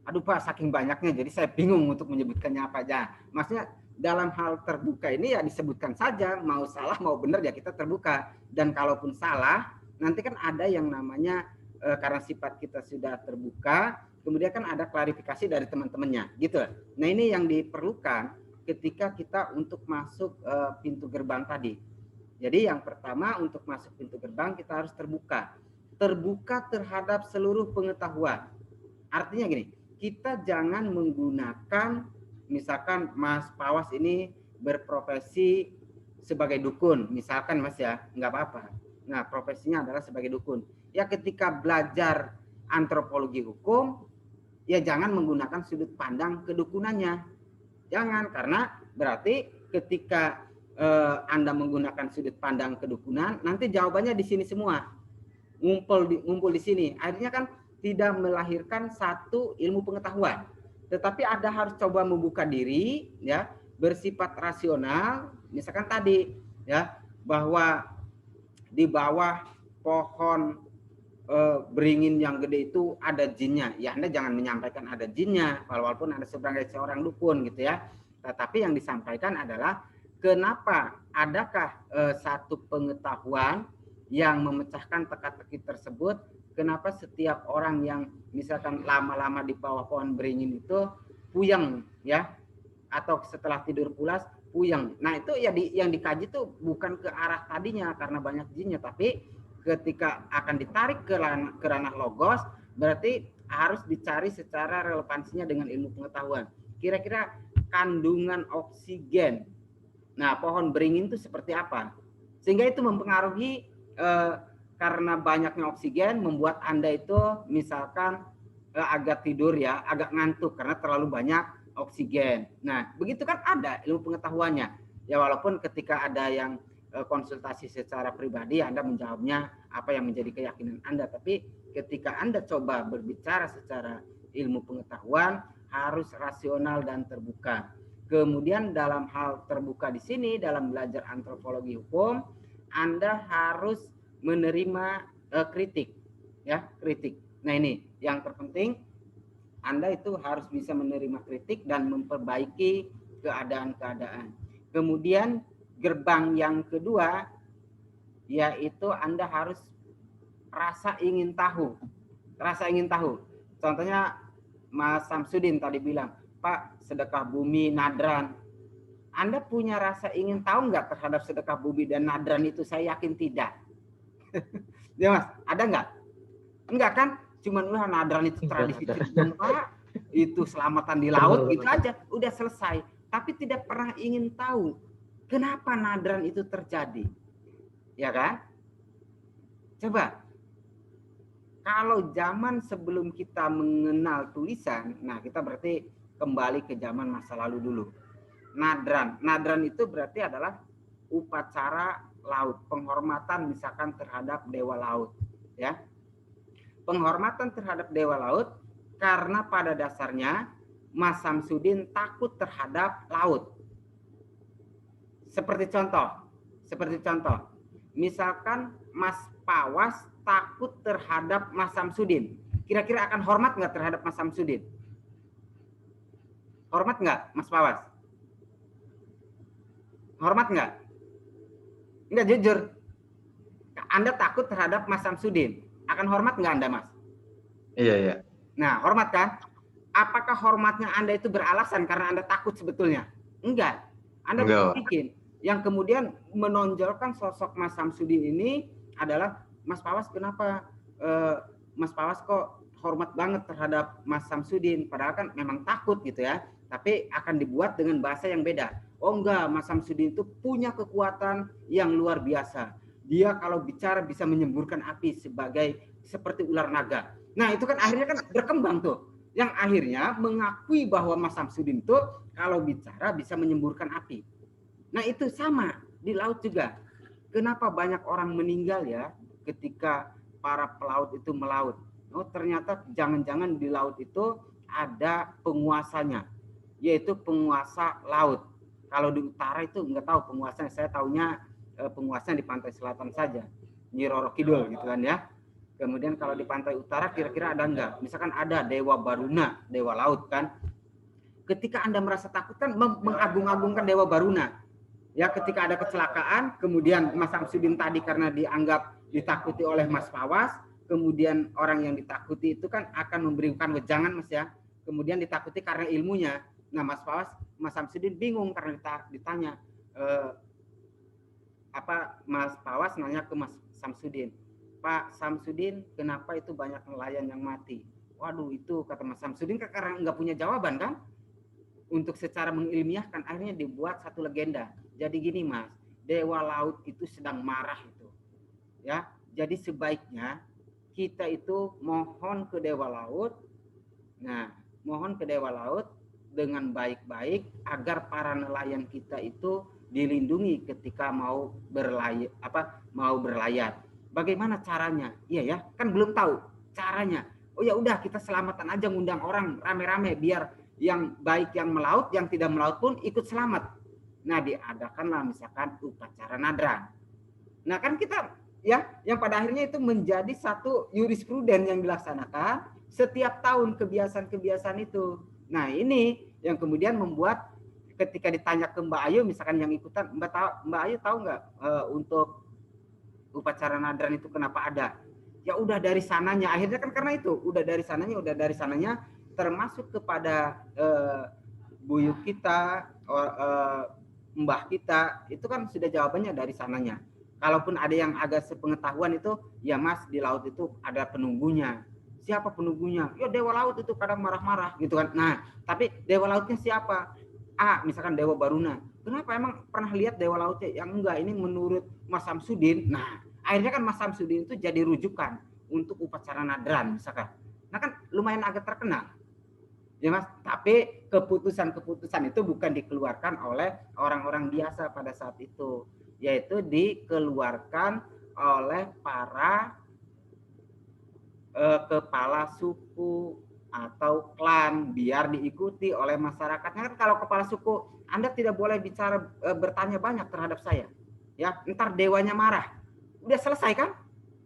Aduh Pak, saking banyaknya jadi saya bingung untuk menyebutkannya apa aja. Maksudnya dalam hal terbuka ini ya disebutkan saja, mau salah mau benar ya kita terbuka. Dan kalaupun salah, nanti kan ada yang namanya karena sifat kita sudah terbuka, kemudian kan ada klarifikasi dari teman-temannya, gitu. Nah ini yang diperlukan ketika kita untuk masuk pintu gerbang tadi. Jadi yang pertama untuk masuk pintu gerbang kita harus terbuka. Terbuka terhadap seluruh pengetahuan. Artinya gini, kita jangan menggunakan, misalkan Mas Pawas ini berprofesi sebagai dukun, misalkan Mas ya, nggak apa-apa. Nah, profesinya adalah sebagai dukun. Ya ketika belajar antropologi hukum, ya jangan menggunakan sudut pandang kedukunannya. Jangan, karena berarti ketika Anda menggunakan sudut pandang kedukunan, nanti jawabannya di sini semua. Ngumpul di sini. Akhirnya kan tidak melahirkan satu ilmu pengetahuan, tetapi Anda harus coba membuka diri ya, bersifat rasional. Misalkan tadi ya, bahwa di bawah pohon beringin yang gede itu ada jinnya. Ya Anda jangan menyampaikan ada jinnya walaupun Anda sebagai seorang dukun gitu ya. Tetapi yang disampaikan adalah kenapa adakah satu pengetahuan yang memecahkan teka-teki tersebut. Kenapa setiap orang yang misalkan lama-lama di bawah pohon beringin itu puyeng ya, atau setelah tidur pulas puyeng. Nah itu ya yang dikaji itu bukan ke arah tadinya karena banyak jinnya, tapi ketika akan ditarik ke ranah logos, berarti harus dicari secara relevansinya dengan ilmu pengetahuan. Kira-kira kandungan oksigen, nah pohon beringin itu seperti apa? Sehingga itu mempengaruhi karena banyaknya oksigen membuat Anda itu misalkan agak tidur ya, agak ngantuk karena terlalu banyak oksigen. Nah, begitu kan ada ilmu pengetahuannya. Ya walaupun ketika ada yang konsultasi secara pribadi Anda menjawabnya apa yang menjadi keyakinan Anda, tapi ketika Anda coba berbicara secara ilmu pengetahuan harus rasional dan terbuka. Kemudian dalam hal terbuka di sini dalam belajar antropologi hukum, Anda harus menerima kritik ya, kritik. Nah ini yang terpenting, Anda itu harus bisa menerima kritik dan memperbaiki keadaan-keadaan. Kemudian gerbang yang kedua yaitu Anda harus rasa ingin tahu. Rasa ingin tahu. Contohnya Mas Samsudin tadi bilang, Pak, sedekah bumi nadran. Anda punya rasa ingin tahu nggak terhadap sedekah bumi dan nadran itu? Saya yakin tidak. Ya Mas, ada nggak? Enggak kan? Cuman nadran itu tradisi Pak, itu selamatan di laut gitu aja, udah selesai. Tapi tidak pernah ingin tahu kenapa nadran itu terjadi. Ya kan? Coba, kalau zaman sebelum kita mengenal tulisan, nah kita berarti kembali ke zaman masa lalu dulu. Nadran. Nadran itu berarti adalah upacara laut, penghormatan misalkan terhadap dewa laut, ya. Penghormatan terhadap dewa laut karena pada dasarnya Mas Samsudin takut terhadap laut. Seperti contoh, misalkan Mas Pawas takut terhadap Mas Samsudin, kira-kira akan hormat nggak terhadap Mas Samsudin? Hormat nggak, Mas Pawas? Hormat nggak? Nggak, jujur. Anda takut terhadap Mas Samsudin, akan hormat nggak Anda, Mas? Iya. Nah, hormat kan? Apakah hormatnya Anda itu beralasan karena Anda takut sebetulnya? Enggak. Anda bikin. Yang kemudian menonjolkan sosok Mas Samsudin ini adalah Mas Pawas, kenapa Mas Pawas kok hormat banget terhadap Mas Samsudin, padahal kan memang takut gitu ya, tapi akan dibuat dengan bahasa yang beda. Oh enggak, Mas Samsudin itu punya kekuatan yang luar biasa. Dia kalau bicara bisa menyemburkan api seperti ular naga. Nah itu kan akhirnya kan berkembang tuh, yang akhirnya mengakui bahwa Mas Samsudin itu kalau bicara bisa menyemburkan api. Nah itu sama di laut juga. Kenapa banyak orang meninggal ya ketika para pelaut itu melaut? Oh ternyata jangan-jangan di laut itu ada penguasanya, yaitu penguasa laut. Kalau di utara itu nggak tahu penguasanya, saya taunya penguasanya di pantai selatan saja, Nyi Roro Kidul gitu kan ya. Kemudian kalau di pantai utara kira-kira ada nggak? Misalkan ada Dewa Baruna, Dewa Laut kan. Ketika Anda merasa takut kan mengagung-agungkan Dewa Baruna. Ya ketika ada kecelakaan, kemudian Mas Samsudin tadi karena dianggap ditakuti oleh Mas Pawas, kemudian orang yang ditakuti itu kan akan memberikan wejangan Mas ya. Kemudian ditakuti karena ilmunya. Nah Mas Samsudin bingung karena ditanya. Mas Pawas nanya ke Mas Samsudin, Pak Samsudin, kenapa itu banyak nelayan yang mati? Waduh itu kata Mas Samsudin karena nggak punya jawaban kan. Untuk secara mengilmiahkan akhirnya dibuat satu legenda. Jadi gini Mas, Dewa Laut itu sedang marah itu. Ya, jadi sebaiknya kita itu mohon ke Dewa Laut. Nah, mohon ke Dewa Laut dengan baik-baik agar para nelayan kita itu dilindungi ketika mau berlayar. Bagaimana caranya? Iya ya, kan belum tahu caranya. Oh ya udah kita selamatan aja ngundang orang rame-rame biar yang baik yang melaut, yang tidak melaut pun ikut selamat. Nah, diadakanlah misalkan upacara nadran. Nah, kan kita ya yang pada akhirnya itu menjadi satu jurispruden yang dilaksanakan setiap tahun kebiasaan-kebiasaan itu. Nah, ini yang kemudian membuat ketika ditanya ke Mbak Ayu misalkan yang ikutan, Mbak Ayu tahu nggak untuk upacara nadran itu kenapa ada? Ya udah dari sananya, akhirnya kan karena itu, udah dari sananya termasuk kepada buyut kita, mbah kita, itu kan sudah jawabannya dari sananya. Kalaupun ada yang agak sepengetahuan itu, ya Mas di laut itu ada penunggunya. Siapa penunggunya? Ya Dewa Laut itu kadang marah-marah gitu kan. Nah, tapi Dewa Lautnya siapa? Misalkan Dewa Baruna. Kenapa emang pernah lihat Dewa Lautnya? Yang enggak, ini menurut Mas Samsudin. Nah, akhirnya kan Mas Samsudin itu jadi rujukan untuk upacara nadran misalkan. Nah kan lumayan agak terkenal. Ya Mas, tapi keputusan-keputusan itu bukan dikeluarkan oleh orang-orang biasa pada saat itu, yaitu dikeluarkan oleh para kepala suku atau klan biar diikuti oleh masyarakatnya. Kan kalau kepala suku, Anda tidak boleh bicara bertanya banyak terhadap saya. Ya, ntar dewanya marah. Udah selesai kan?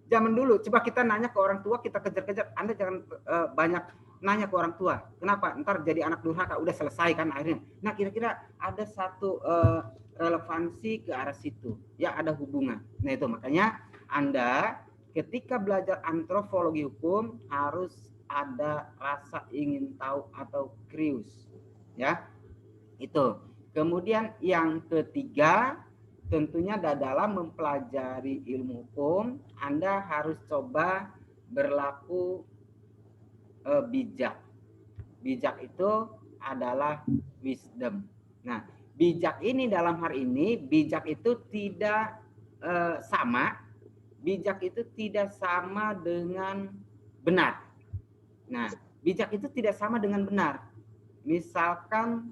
Zaman dulu, coba kita nanya ke orang tua, kita kejar-kejar. Anda jangan banyak nanya ke orang tua. Kenapa? Ntar jadi anak durhaka. Udah selesai kan akhirnya. Nah, kira-kira ada satu relevansi ke arah situ. Ya, ada hubungan. Nah, itu makanya Anda ketika belajar antropologi hukum harus ada rasa ingin tahu atau curious. Ya, itu. Kemudian yang ketiga, tentunya dalam mempelajari ilmu hukum, Anda harus coba berlaku bijak. Bijak itu adalah wisdom. Nah, bijak ini dalam hari ini, bijak itu tidak sama, bijak itu tidak sama dengan benar. Nah, bijak itu tidak sama dengan benar. Misalkan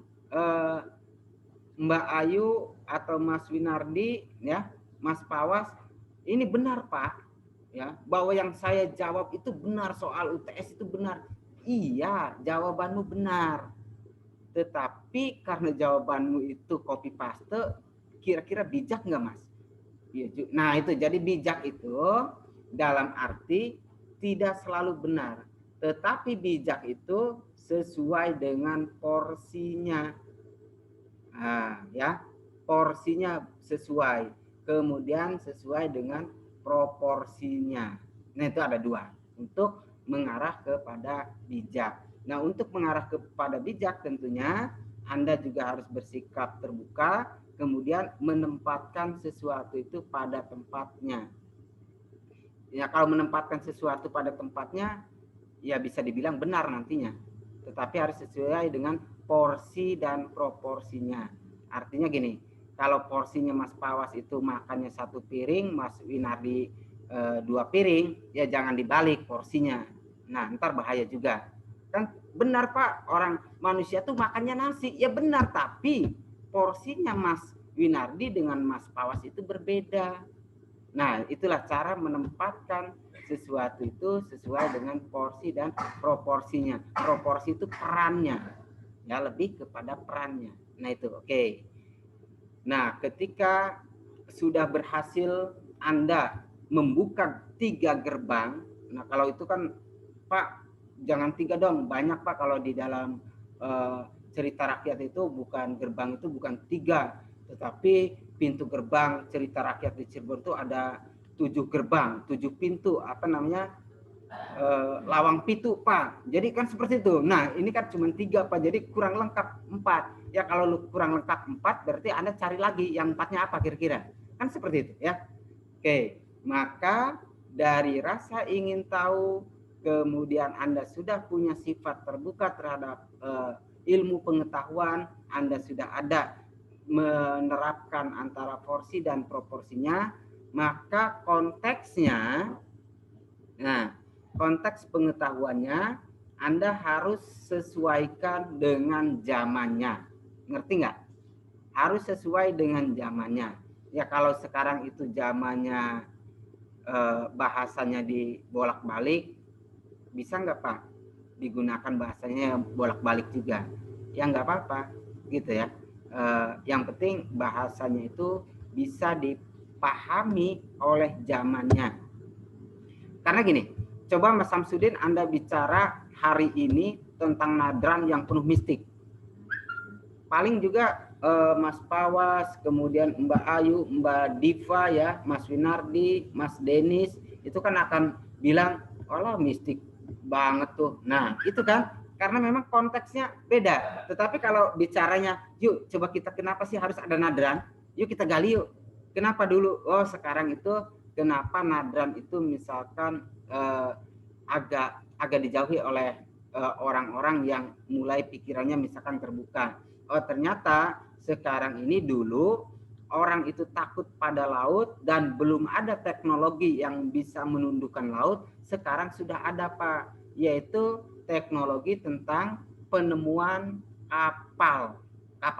Mbak Ayu atau Mas Winardi, ya, Mas Pawas, ini benar Pak, ya, bahwa yang saya jawab itu benar, soal UTS itu benar. Iya, jawabanmu benar. Tetapi karena jawabanmu itu copy paste, kira-kira bijak nggak Mas? Nah itu, jadi bijak itu dalam arti tidak selalu benar, tetapi bijak itu sesuai dengan porsinya. Nah, ya, porsinya sesuai, kemudian sesuai dengan proporsinya. Nah itu ada dua untuk mengarah kepada bijak. Nah, untuk mengarah kepada bijak tentunya Anda juga harus bersikap terbuka, kemudian menempatkan sesuatu itu pada tempatnya. Ya, kalau menempatkan sesuatu pada tempatnya, ya bisa dibilang benar nantinya. Tetapi harus sesuai dengan porsi dan proporsinya. Artinya gini, kalau porsinya Mas Pawas itu makannya 1 piring, Mas Winardi 2 piring, ya jangan dibalik porsinya. Nah, ntar bahaya juga. Kan benar Pak, orang manusia tuh makannya nasi, ya benar, tapi porsinya Mas Winardi dengan Mas Pawas itu berbeda. Nah, itulah cara menempatkan sesuatu itu sesuai dengan porsi dan proporsinya. Proporsi itu perannya, ya, lebih kepada perannya. Nah itu, oke. Nah, ketika sudah berhasil Anda membuka 3 gerbang, nah kalau itu kan Pak, jangan 3 dong, banyak Pak. Kalau di dalam cerita rakyat itu bukan gerbang, itu bukan 3, tetapi pintu gerbang cerita rakyat di Cirebon itu ada 7 gerbang, 7 pintu, apa namanya, lawang pitu Pak. Jadi kan seperti itu. Nah ini kan cuma 3 Pak, jadi kurang lengkap 4. Ya kalau lu kurang lengkap 4, berarti Anda cari lagi yang 4-nya apa kira-kira. Kan seperti itu ya. Oke, maka dari rasa ingin tahu, kemudian Anda sudah punya sifat terbuka terhadap ilmu pengetahuan, Anda sudah ada menerapkan antara porsi dan proporsinya, maka konteksnya, nah konteks pengetahuannya Anda harus sesuaikan dengan zamannya. Ngerti nggak? Harus sesuai dengan zamannya. Ya kalau sekarang itu zamannya bahasanya dibolak-balik, bisa nggak Pak digunakan bahasanya bolak-balik juga? Ya nggak apa-apa gitu ya. Yang penting bahasanya itu bisa dipahami oleh zamannya. Karena gini, coba Mas Samsudin Anda bicara hari ini tentang nadran yang penuh mistik. Paling juga Mas Pawas, kemudian Mbak Ayu, Mbak Diva ya, Mas Winardi, Mas Denis, itu kan akan bilang, "Oh, mistik banget tuh." Nah, itu kan karena memang konteksnya beda. Tetapi kalau bicaranya, yuk coba kita kenapa sih harus ada nadran? Yuk kita gali yuk. Kenapa dulu? Oh, sekarang itu kenapa nadran itu misalkan agak dijauhi oleh orang-orang yang mulai pikirannya misalkan terbuka. Oh, ternyata sekarang ini dulu orang itu takut pada laut dan belum ada teknologi yang bisa menundukkan laut. Sekarang sudah ada Pak, yaitu teknologi tentang penemuan kapal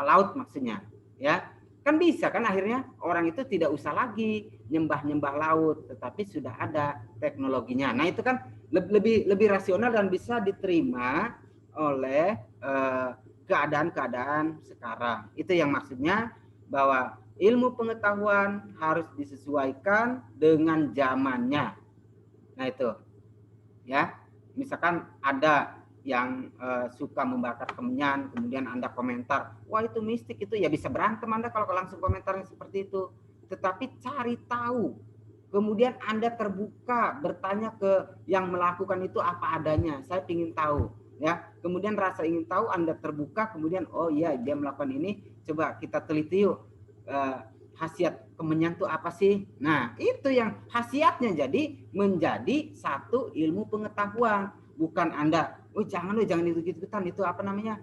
laut maksudnya, ya. Kan bisa kan akhirnya orang itu tidak usah lagi nyembah laut, tetapi sudah ada teknologinya. Nah, itu kan lebih rasional dan bisa diterima oleh keadaan-keadaan sekarang. Itu yang maksudnya bahwa ilmu pengetahuan harus disesuaikan dengan zamannya. Nah, itu. Ya. Misalkan ada yang suka membakar kemenyan, kemudian Anda komentar, "Wah, itu mistik itu." Ya bisa berantem Anda kalau langsung komentarnya seperti itu. Tetapi cari tahu. Kemudian Anda terbuka bertanya ke yang melakukan itu apa adanya. Saya ingin tahu, ya. Kemudian rasa ingin tahu Anda terbuka, kemudian oh iya dia melakukan ini, coba kita teliti yuk. Khasiat kemenyan itu apa sih? Nah, itu yang khasiatnya jadi menjadi satu ilmu pengetahuan. Bukan Anda, oh jangan itu-ikutan, itu apa namanya?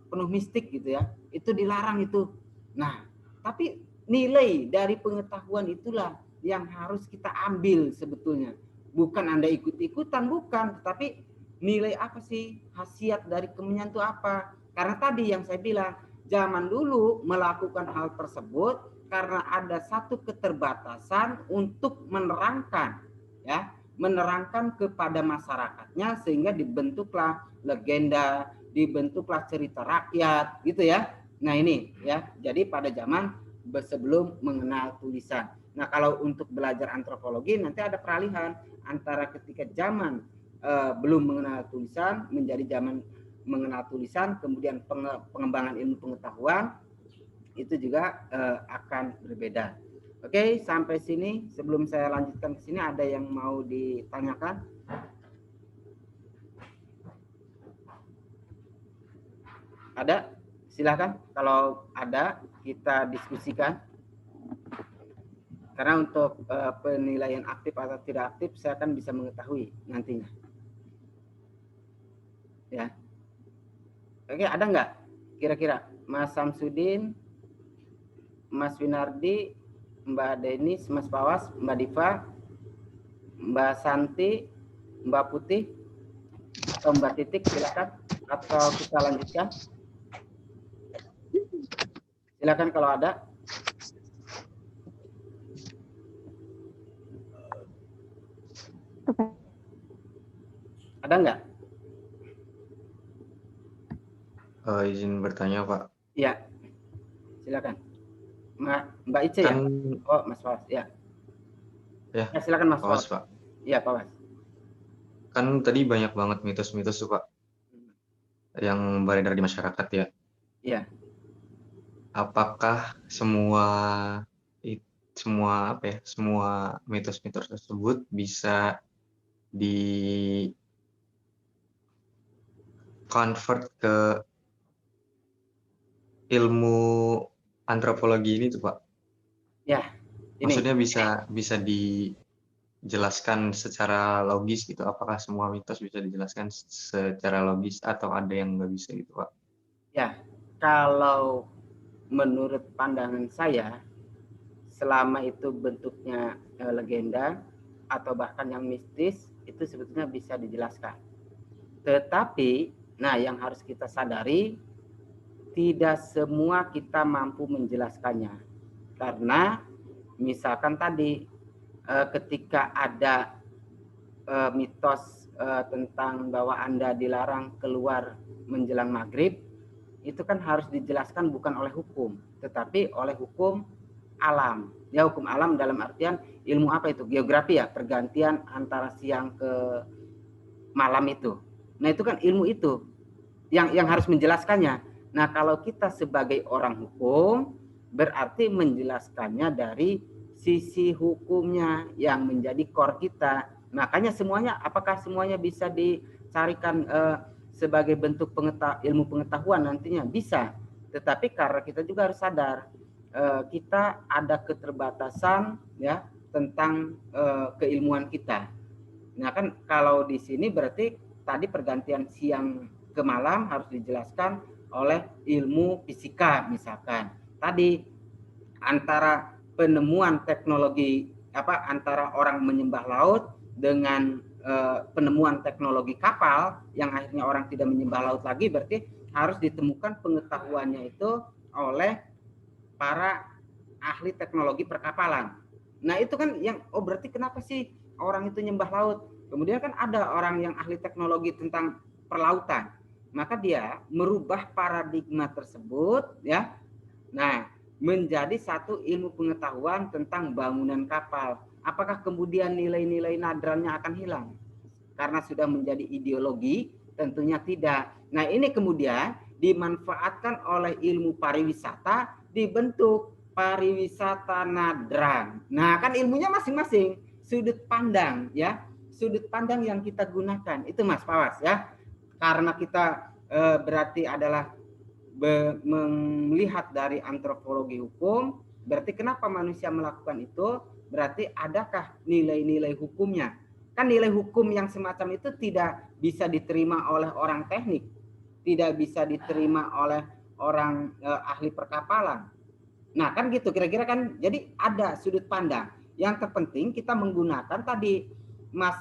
Penuh mistik gitu ya. Itu dilarang itu. Nah, tapi nilai dari pengetahuan itulah yang harus kita ambil sebetulnya. Bukan Anda ikut-ikutan, bukan. Tetapi nilai apa sih? Khasiat dari kemenyan itu apa? Karena tadi yang saya bilang, zaman dulu melakukan hal tersebut karena ada satu keterbatasan untuk menerangkan, ya, menerangkan kepada masyarakatnya, sehingga dibentuklah legenda, dibentuklah cerita rakyat, gitu ya. Nah ini ya, jadi pada zaman sebelum mengenal tulisan. Nah kalau untuk belajar antropologi nanti ada peralihan antara ketika zaman belum mengenal tulisan menjadi zaman mengenal tulisan, kemudian pengembangan ilmu pengetahuan itu juga akan berbeda. Oke, sampai sini. Sebelum saya lanjutkan ke sini, ada yang mau ditanyakan? Ada? Silakan. Kalau ada, kita diskusikan. Karena untuk penilaian aktif atau tidak aktif, saya akan bisa mengetahui nantinya. Ya. Oke, ada nggak? Kira-kira Mas Samsudin, Mas Winardi, Mbak Denis, Mas Pawas, Mbak Diva, Mbak Santi, Mbak Putih, atau Mbak Titik, silakan. Atau kita lanjutkan. Silakan kalau ada. Ada nggak? Izin bertanya, Pak. Iya, silakan. Mbak Ice ya? Oh, Mas Pawas, ya. Ya, silakan Mas Pawas. Pak. Iya, Pawas. Kan tadi banyak banget mitos-mitos tuh, Pak, yang beredar di masyarakat ya. Iya. Apakah semua mitos-mitos tersebut bisa di convert ke ilmu antropologi ini tuh, Pak? Ya. Ini. Maksudnya bisa dijelaskan secara logis gitu. Apakah semua mitos bisa dijelaskan secara logis atau ada yang nggak bisa gitu, Pak? Ya, kalau menurut pandangan saya, selama itu bentuknya legenda atau bahkan yang mistis, itu sebetulnya bisa dijelaskan. Tetapi, nah yang harus kita sadari, tidak semua kita mampu menjelaskannya. Karena misalkan tadi ketika ada mitos tentang bahwa Anda dilarang keluar menjelang maghrib, itu kan harus dijelaskan bukan oleh hukum, tetapi oleh hukum alam. Ya, hukum alam dalam artian ilmu apa itu? Geografi ya, pergantian antara siang ke malam itu. Nah, itu kan ilmu itu yang harus menjelaskannya. Nah, kalau kita sebagai orang hukum berarti menjelaskannya dari sisi hukumnya yang menjadi core kita. Makanya semuanya, apakah semuanya bisa dicarikan sebagai bentuk ilmu pengetahuan nantinya? Bisa. Tetapi karena kita juga harus sadar kita ada keterbatasan ya tentang keilmuan kita. Nah kan kalau di sini berarti tadi pergantian siang ke malam harus dijelaskan oleh ilmu fisika misalkan. Tadi antara penemuan teknologi antara orang menyembah laut dengan penemuan teknologi kapal yang akhirnya orang tidak menyembah laut lagi, berarti harus ditemukan pengetahuannya itu oleh para ahli teknologi perkapalan. Nah itu kan yang berarti kenapa sih orang itu nyembah laut? Kemudian kan ada orang yang ahli teknologi tentang perlautan, maka dia merubah paradigma tersebut ya. Nah menjadi satu ilmu pengetahuan tentang bangunan kapal. Apakah kemudian nilai-nilai nadrannya akan hilang? Karena sudah menjadi ideologi? Tentunya tidak. Nah ini kemudian dimanfaatkan oleh ilmu pariwisata, dibentuk pariwisata nadran. Nah kan ilmunya masing-masing, sudut pandang ya, sudut pandang yang kita gunakan itu Mas Pawas ya. Karena kita berarti adalah melihat dari antropologi hukum, berarti kenapa manusia melakukan itu? Berarti adakah nilai-nilai hukumnya? Kan nilai hukum yang semacam itu tidak bisa diterima oleh orang teknik, tidak bisa diterima oleh orang ahli perkapalan. Nah, kan gitu kira-kira kan. Jadi ada sudut pandang. Yang terpenting kita menggunakan tadi Mas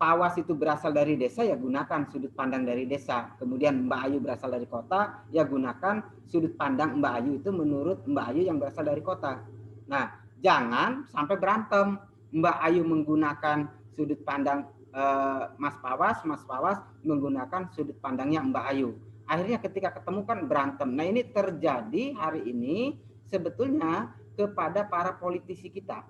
Pawas itu berasal dari desa, ya gunakan sudut pandang dari desa. Kemudian Mbak Ayu berasal dari kota, ya gunakan sudut pandang Mbak Ayu itu menurut Mbak Ayu yang berasal dari kota. Nah, jangan sampai berantem. Mbak Ayu menggunakan sudut pandang Mas Pawas menggunakan sudut pandangnya Mbak Ayu. Akhirnya ketika ketemu kan berantem. Nah, ini terjadi hari ini sebetulnya kepada para politisi kita.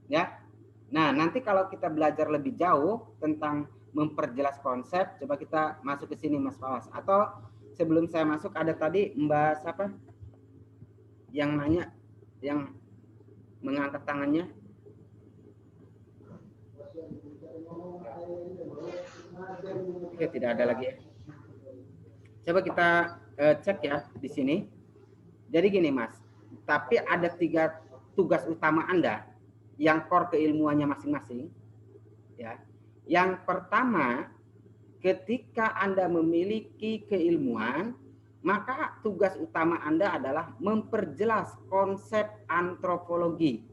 Ya. Nah, nanti kalau kita belajar lebih jauh tentang memperjelas konsep, coba kita masuk ke sini Mas Pawas. Atau sebelum saya masuk ada tadi Mbak siapa? Yang nanya, yang mengangkat tangannya. Oke, tidak ada lagi ya. Coba kita cek ya di sini. Jadi gini Mas, tapi ada 3 tugas utama Anda yang core keilmuannya masing-masing. Ya. Yang pertama, ketika Anda memiliki keilmuan, maka tugas utama Anda adalah memperjelas konsep antropologi.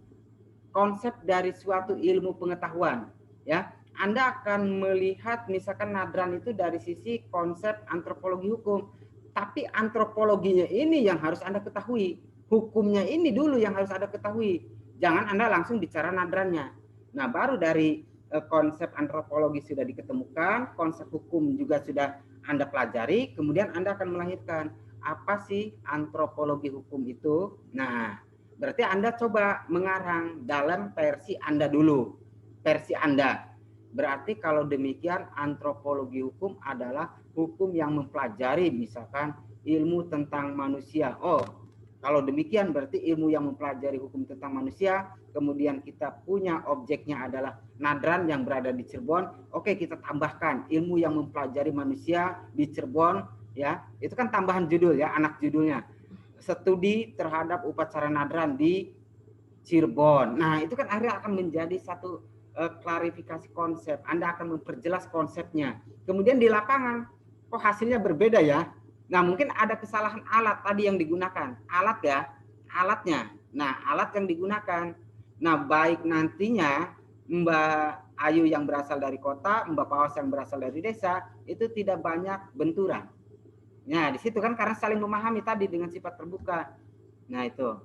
Konsep dari suatu ilmu pengetahuan, ya. Anda akan melihat misalkan Nadran itu dari sisi konsep antropologi hukum, tapi antropologinya ini yang harus Anda ketahui, hukumnya ini dulu yang harus Anda ketahui. Jangan Anda langsung bicara nadrannya. Nah, baru dari konsep antropologi sudah diketemukan, konsep hukum juga sudah Anda pelajari, kemudian Anda akan melahirkan apa sih antropologi hukum itu. Nah, berarti Anda coba mengarang dalam versi Anda dulu. Versi Anda. Berarti kalau demikian antropologi hukum adalah hukum yang mempelajari misalkan ilmu tentang manusia. Oh, kalau demikian berarti ilmu yang mempelajari hukum tentang manusia, kemudian kita punya objeknya adalah Nadran yang berada di Cirebon. Oke, kita tambahkan ilmu yang mempelajari manusia di Cirebon, ya. Itu kan tambahan judul ya, anak judulnya. Studi terhadap upacara Nadran di Cirebon. Nah, itu kan akhirnya akan menjadi satu klarifikasi konsep. Anda akan memperjelas konsepnya. Kemudian di lapangan, kok hasilnya berbeda ya? Nah, mungkin ada kesalahan alat tadi yang digunakan. Alat ya, alatnya. Nah, alat yang digunakan. Nah, baik nantinya Mbak Ayu yang berasal dari kota, Mbak Pawas yang berasal dari desa, itu tidak banyak benturan. Nah, di situ kan karena saling memahami tadi dengan sifat terbuka. Nah, itu.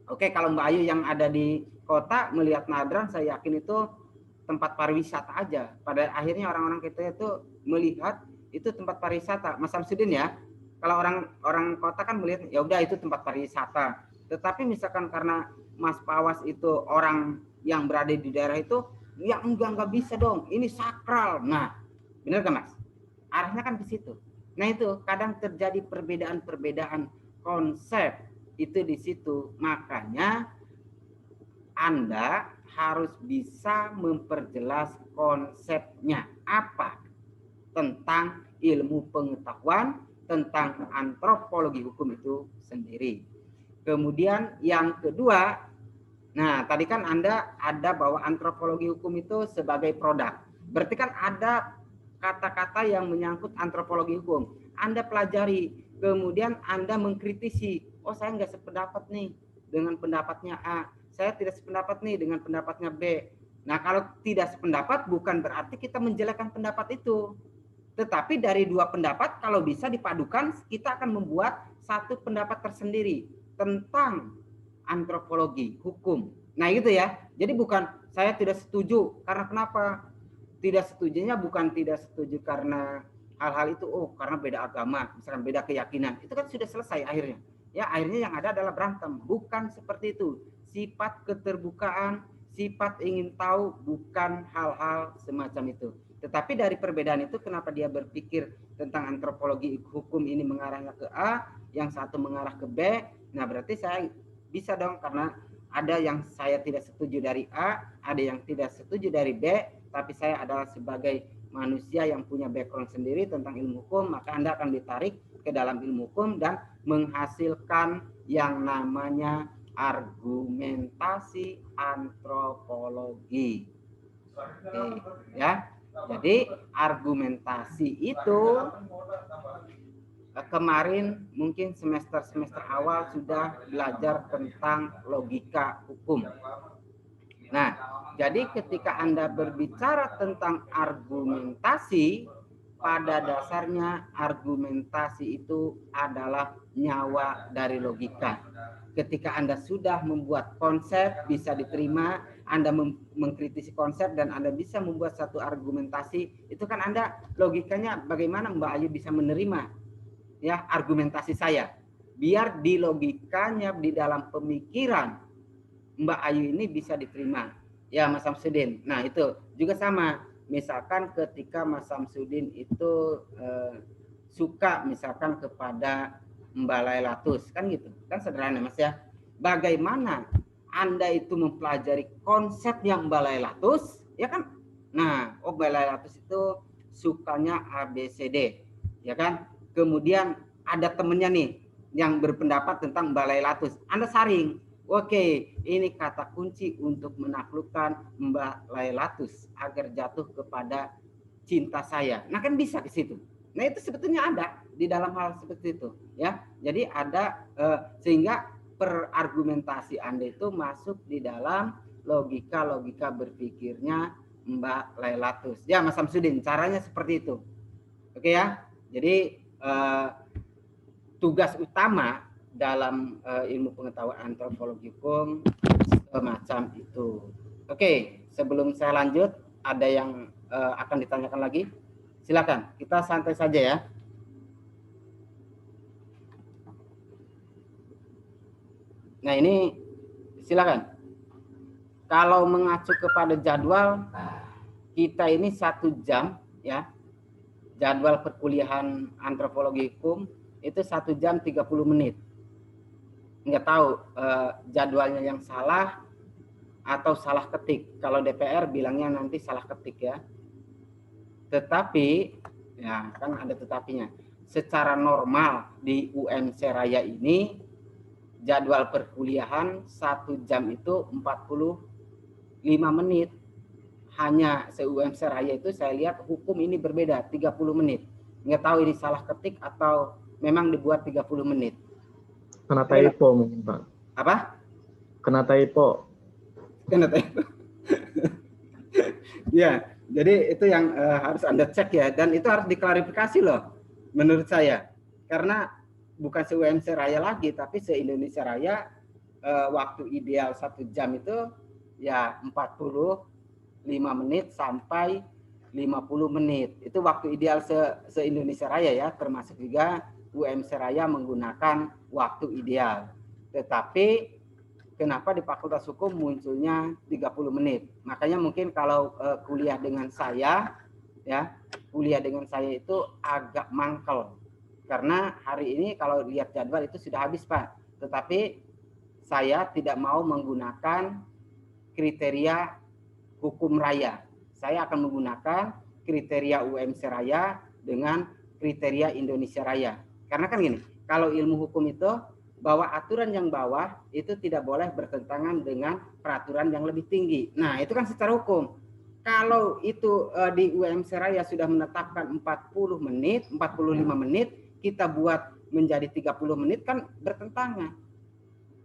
Oke, kalau Mbak Ayu yang ada di kota melihat Nadran, saya yakin itu tempat pariwisata aja. Pada akhirnya orang-orang kita itu melihat itu tempat pariwisata. Mas Samsudin ya, kalau orang kota kan melihat ya udah itu tempat pariwisata. Tetapi misalkan karena Mas Pawas itu orang yang berada di daerah itu, ya enggak bisa dong, ini sakral. Nah, benar kan Mas? Arahnya kan ke situ. Nah itu kadang terjadi perbedaan-perbedaan konsep itu di situ. Makanya Anda harus bisa memperjelas konsepnya apa tentang ilmu pengetahuan tentang antropologi hukum itu sendiri. Kemudian yang kedua, nah tadi kan Anda ada bahwa antropologi hukum itu sebagai produk. Berarti kan ada kata-kata yang menyangkut antropologi hukum. Anda pelajari, kemudian Anda mengkritisi. Oh, saya nggak sependapat nih dengan pendapatnya A. Saya tidak sependapat nih dengan pendapatnya B. Nah, kalau tidak sependapat bukan berarti kita menjelekkan pendapat itu. Tetapi dari 2 pendapat kalau bisa dipadukan, kita akan membuat satu pendapat tersendiri tentang antropologi hukum. Nah, gitu ya. Jadi bukan saya tidak setuju karena kenapa? Tidak setujunya bukan tidak setuju karena hal-hal itu karena beda agama, misalkan beda keyakinan. Itu kan sudah selesai akhirnya. Ya, akhirnya yang ada adalah berantem. Bukan seperti itu. Sifat keterbukaan, sifat ingin tahu, bukan hal-hal semacam itu. Tetapi dari perbedaan itu kenapa dia berpikir tentang antropologi hukum ini mengarahnya ke A, yang satu mengarah ke B. Nah, berarti saya bisa dong karena ada yang saya tidak setuju dari A, ada yang tidak setuju dari B, tapi saya adalah sebagai manusia yang punya background sendiri tentang ilmu hukum, maka Anda akan ditarik ke dalam ilmu hukum dan menghasilkan yang namanya argumentasi antropologi. Oke, ya. Jadi argumentasi itu kemarin mungkin semester awal sudah belajar tentang logika hukum. Nah, jadi ketika Anda berbicara tentang argumentasi, pada dasarnya argumentasi itu adalah nyawa dari logika. Ketika Anda sudah membuat konsep bisa diterima, Anda mengkritisi konsep dan Anda bisa membuat satu argumentasi, itu kan Anda logikanya bagaimana Mbak Ayu bisa menerima ya argumentasi saya. Biar di logikanya di dalam pemikiran Mbak Ayu ini bisa diterima. Ya Mas Samsudin. Nah itu juga sama. Misalkan ketika Mas Samsudin itu suka misalkan kepada Mbak Lailatus. Kan gitu. Kan sederhana Mas ya. Bagaimana Anda itu mempelajari konsep yang Mbak Lailatus. Ya kan. Nah Mbak Lailatus itu sukanya ABCD. Ya kan. Kemudian ada temennya nih yang berpendapat tentang Mbak Lailatus. Anda saring. Oke, ini kata kunci untuk menaklukkan Mbak Lailatus agar jatuh kepada cinta saya. Nah kan bisa ke situ. Nah itu sebetulnya ada di dalam hal seperti itu, ya. Jadi ada sehingga perargumentasi Anda itu masuk di dalam logika berpikirnya Mbak Lailatus. Ya Mas Samsudin, caranya seperti itu. Oke ya. Jadi tugas utama dalam ilmu pengetahuan antropologi hukum semacam itu. Oke, sebelum saya lanjut, ada yang akan ditanyakan lagi? Silakan, kita santai saja ya. Nah ini silakan. Kalau mengacu kepada jadwal, kita ini 1 jam ya. Jadwal perkuliahan antropologi hukum itu 1 jam 30 menit. Nggak tahu jadwalnya yang salah atau salah ketik. Kalau DPR bilangnya nanti salah ketik ya. Tetapi, ya kan ada tetapinya. Secara normal di UM Seraya ini, jadwal perkuliahan 1 jam itu 45 menit. Hanya se-UM Seraya itu saya lihat hukum ini berbeda, 30 menit. Nggak tahu ini salah ketik atau memang dibuat 30 menit. Kena typo mungkin Pak. Apa? Kena typo. Ya, jadi itu yang harus Anda cek ya, dan itu harus diklarifikasi loh, menurut saya. Karena bukan se-UM Seraya lagi, tapi se-Indonesia Raya waktu ideal 1 jam itu ya 45 menit sampai 50 menit. Itu waktu ideal se-Indonesia Raya ya, termasuk juga UM Seraya menggunakan waktu ideal. Tetapi kenapa di Fakultas Hukum munculnya 30 menit? Makanya mungkin kalau kuliah dengan saya ya, kuliah dengan saya itu agak mangkel. Karena hari ini kalau lihat jadwal itu sudah habis, Pak. Tetapi saya tidak mau menggunakan kriteria hukum raya. Saya akan menggunakan kriteria UM Seraya dengan kriteria Indonesia Raya. Karena kan gini, kalau ilmu hukum itu bahwa aturan yang bawah itu tidak boleh bertentangan dengan peraturan yang lebih tinggi. Nah, itu kan secara hukum. Kalau itu di UM Seraya sudah menetapkan 40 menit, 45 menit, kita buat menjadi 30 menit kan bertentangan.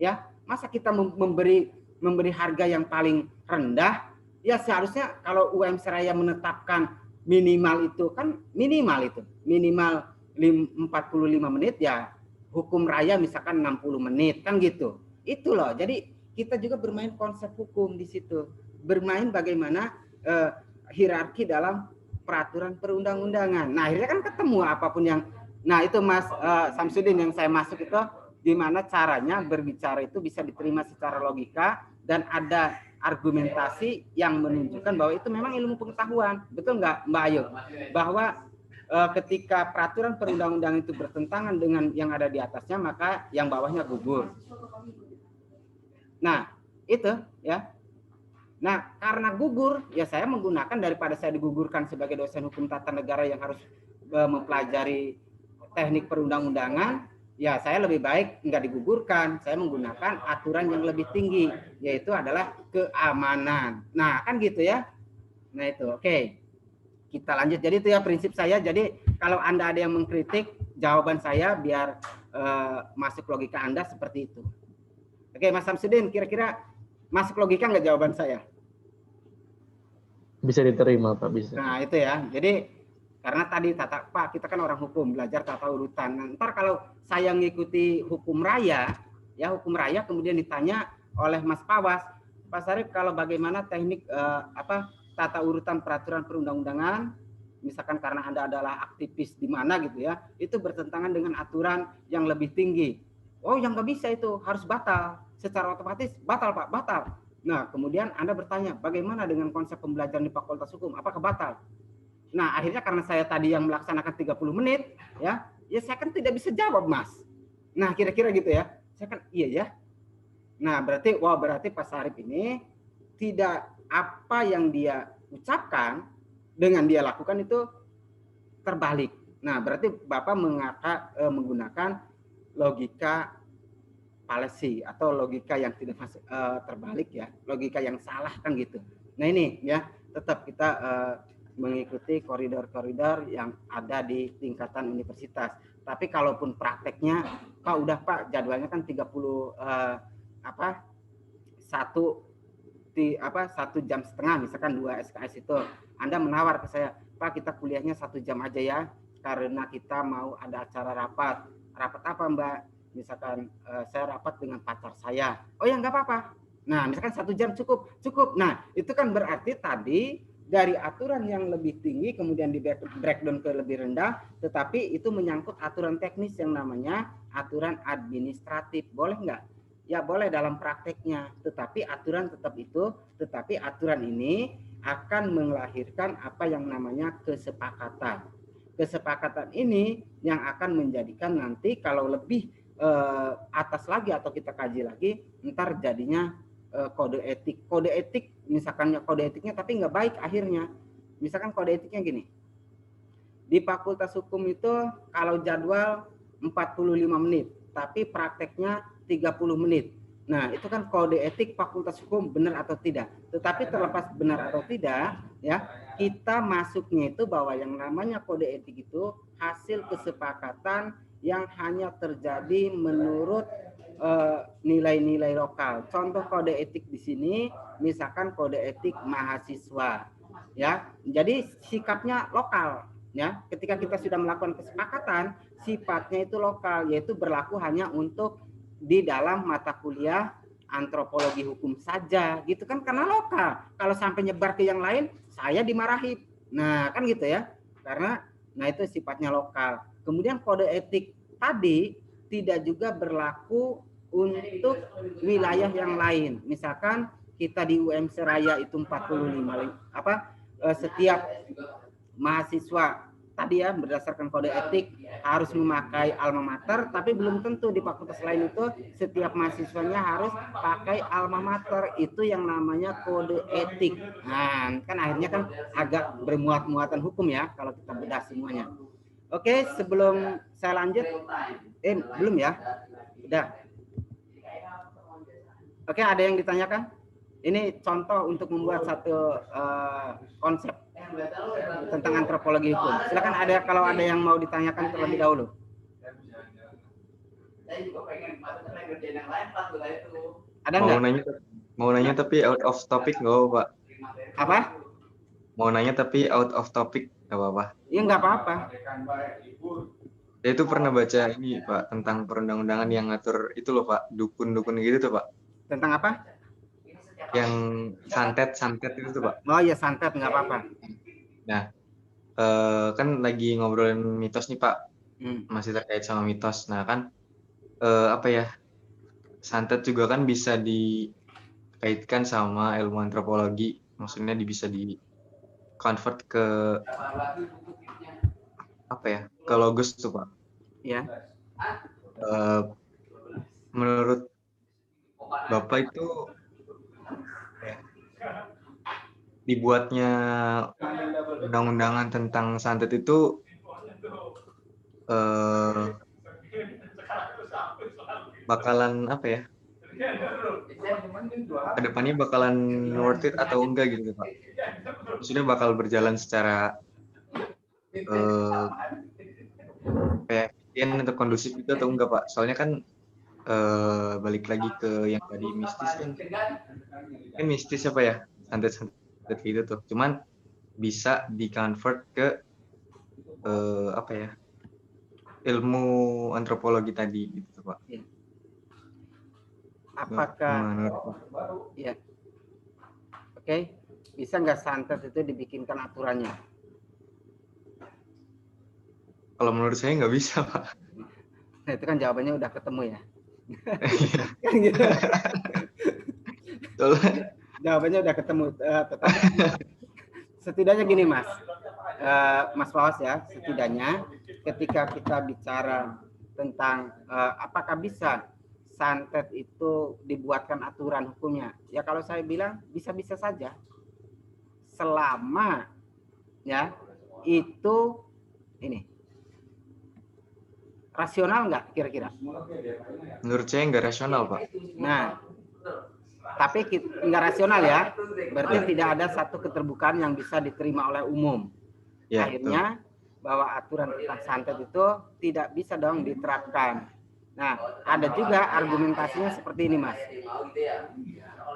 Ya, masa kita memberi harga yang paling rendah? Ya seharusnya kalau UM Seraya menetapkan minimal itu kan minimal 45 menit ya, hukum raya misalkan 60 menit kan gitu. Itu loh. Jadi kita juga bermain konsep hukum di situ. Bermain bagaimana hierarki dalam peraturan perundang-undangan. Nah, akhirnya kan ketemu apapun yang itu Mas Samsudin yang saya masuk itu gimana caranya berbicara itu bisa diterima secara logika dan ada argumentasi yang menunjukkan bahwa itu memang ilmu pengetahuan. Betul nggak Mbak Ayu? Bahwa ketika peraturan perundang-undangan itu bertentangan dengan yang ada di atasnya, maka yang bawahnya gugur. Nah, itu ya. Nah, karena gugur, ya saya menggunakan daripada saya digugurkan sebagai dosen hukum tata negara yang harus mempelajari teknik perundang-undangan, ya saya lebih baik nggak digugurkan. Saya menggunakan aturan yang lebih tinggi, yaitu adalah keamanan. Nah, kan gitu ya. Nah, itu oke. Kita lanjut. Jadi itu ya prinsip saya. Jadi kalau Anda ada yang mengkritik, jawaban saya biar masuk logika Anda seperti itu. Oke, Mas Samsudin, kira-kira masuk logika nggak jawaban saya? Bisa diterima, Pak, bisa. Nah, itu ya. Jadi, karena tadi Pak, kita kan orang hukum, belajar tata urutan. Nah, ntar kalau saya ngikuti hukum raya, ya hukum raya kemudian ditanya oleh Mas Pawas, Pak Sarif, kalau bagaimana teknik tata urutan peraturan perundang-undangan, misalkan karena Anda adalah aktivis di mana gitu ya, itu bertentangan dengan aturan yang lebih tinggi. Oh, yang nggak bisa itu, harus batal. Secara otomatis, batal Pak, batal. Nah, kemudian Anda bertanya, bagaimana dengan konsep pembelajaran di Fakultas Hukum? Apakah batal? Nah, akhirnya karena saya tadi yang melaksanakan 30 menit, ya saya kan tidak bisa jawab, Mas. Nah, kira-kira gitu ya. Saya kan, iya ya. Nah, berarti Pak Sarif ini tidak apa yang dia ucapkan dengan dia lakukan itu terbalik. Nah, berarti Bapak menggunakan logika fallacy atau logika yang tidak terbalik ya, logika yang salah kan gitu. Nah ini ya, tetap kita mengikuti koridor-koridor yang ada di tingkatan universitas. Tapi kalaupun prakteknya, Pak jadwalnya kan 1 jam setengah, misalkan 2 SKS itu, Anda menawar ke saya, Pak kita kuliahnya 1 jam aja ya, karena kita mau ada acara rapat. Rapat apa Mbak? Misalkan saya rapat dengan pacar saya. Oh ya nggak apa-apa. Nah misalkan 1 jam cukup. Nah itu kan berarti tadi dari aturan yang lebih tinggi kemudian di breakdown ke lebih rendah, tetapi itu menyangkut aturan teknis yang namanya aturan administratif. Boleh nggak? Ya boleh dalam prakteknya. Tetapi aturan tetap itu. Tetapi aturan ini akan melahirkan apa yang namanya kesepakatan. Kesepakatan ini yang akan menjadikan nanti kalau lebih atas lagi atau kita kaji lagi, ntar jadinya kode etik misalkan kode etiknya tapi nggak baik akhirnya. Misalkan kode etiknya gini, di Fakultas Hukum itu kalau jadwal 45 menit tapi prakteknya 30 menit. Nah itu kan kode etik Fakultas Hukum benar atau tidak. Tetapi terlepas benar atau tidak ya, kita masuknya itu bahwa yang namanya kode etik itu hasil kesepakatan yang hanya terjadi menurut nilai-nilai lokal. Contoh kode etik di sini, misalkan kode etik mahasiswa, ya. Jadi sikapnya lokal, ya. Ketika kita sudah melakukan kesepakatan, sifatnya itu lokal, yaitu berlaku hanya untuk di dalam mata kuliah antropologi hukum saja, gitu kan karena lokal. Kalau sampai nyebar ke yang lain, saya dimarahi. Nah, kan gitu ya. Karena itu sifatnya lokal. Kemudian kode etik tadi tidak juga berlaku untuk wilayah yang lain. Misalkan kita di UM Seraya itu 45 setiap mahasiswa tadi ya berdasarkan kode etik harus memakai alma mater, tapi belum tentu di fakultas lain itu setiap mahasiswanya harus pakai alma mater. Itu yang namanya kode etik. Nah, kan akhirnya kan agak bermuatan hukum ya kalau kita bedah semuanya. Oke, sebelum saya lanjut, belum ya? Udah. Oke, ada yang ditanyakan? Ini contoh untuk membuat satu konsep tentang antropologi hukum. Silakan kalau ada yang mau ditanyakan terlebih dahulu. Ada nggak? Mau nanya tapi out of topic nggak apa-apa, Pak? Apa? Mau nanya tapi out of topic nggak apa-apa? Iya nggak apa-apa. Saya itu pernah baca ini Pak tentang perundang-undangan yang ngatur itu loh Pak, dukun-dukun gitu tuh Pak. Tentang apa? Yang santet itu tuh Pak. Oh iya santet nggak apa-apa. Nah kan lagi ngobrolin mitos nih Pak, masih terkait sama mitos. Nah kan santet juga kan bisa dikaitkan sama ilmu antropologi, maksudnya bisa di convert ke ke logos tuh Pak. Ya. Menurut Bapak itu dibuatnya undang-undangan tentang santet itu bakalan kedepannya bakalan worth it atau enggak gitu Pak? Maksudnya bakal berjalan secara atau kondusif itu atau enggak Pak? Soalnya kan balik lagi ke yang tadi mistis kan mistis apa ya, santet gitu tuh, cuman bisa di convert ke apa ya, ilmu antropologi tadi gitu Pak. Apakah Menurut ya oke, bisa nggak santet itu dibikinkan aturannya? kalau menurut saya nggak bisa Pak. Nah, itu kan jawabannya udah ketemu ya. Iya. Kan gitu. Soalnya Jawabannya udah ketemu. Tetapi setidaknya gini Mas, Mas Wawas ya, setidaknya ketika kita bicara tentang apakah bisa santet itu dibuatkan aturan hukumnya, ya kalau saya bilang bisa-bisa saja, selama ya itu ini rasional nggak kira-kira? menurut saya nggak rasional Pak. Nah, tapi nggak rasional ya, berarti tidak ada satu keterbukaan yang bisa diterima oleh umum. Ya, akhirnya bahwa aturan tentang santet itu tidak bisa dong diterapkan. Nah, ada juga argumentasinya seperti ini Mas.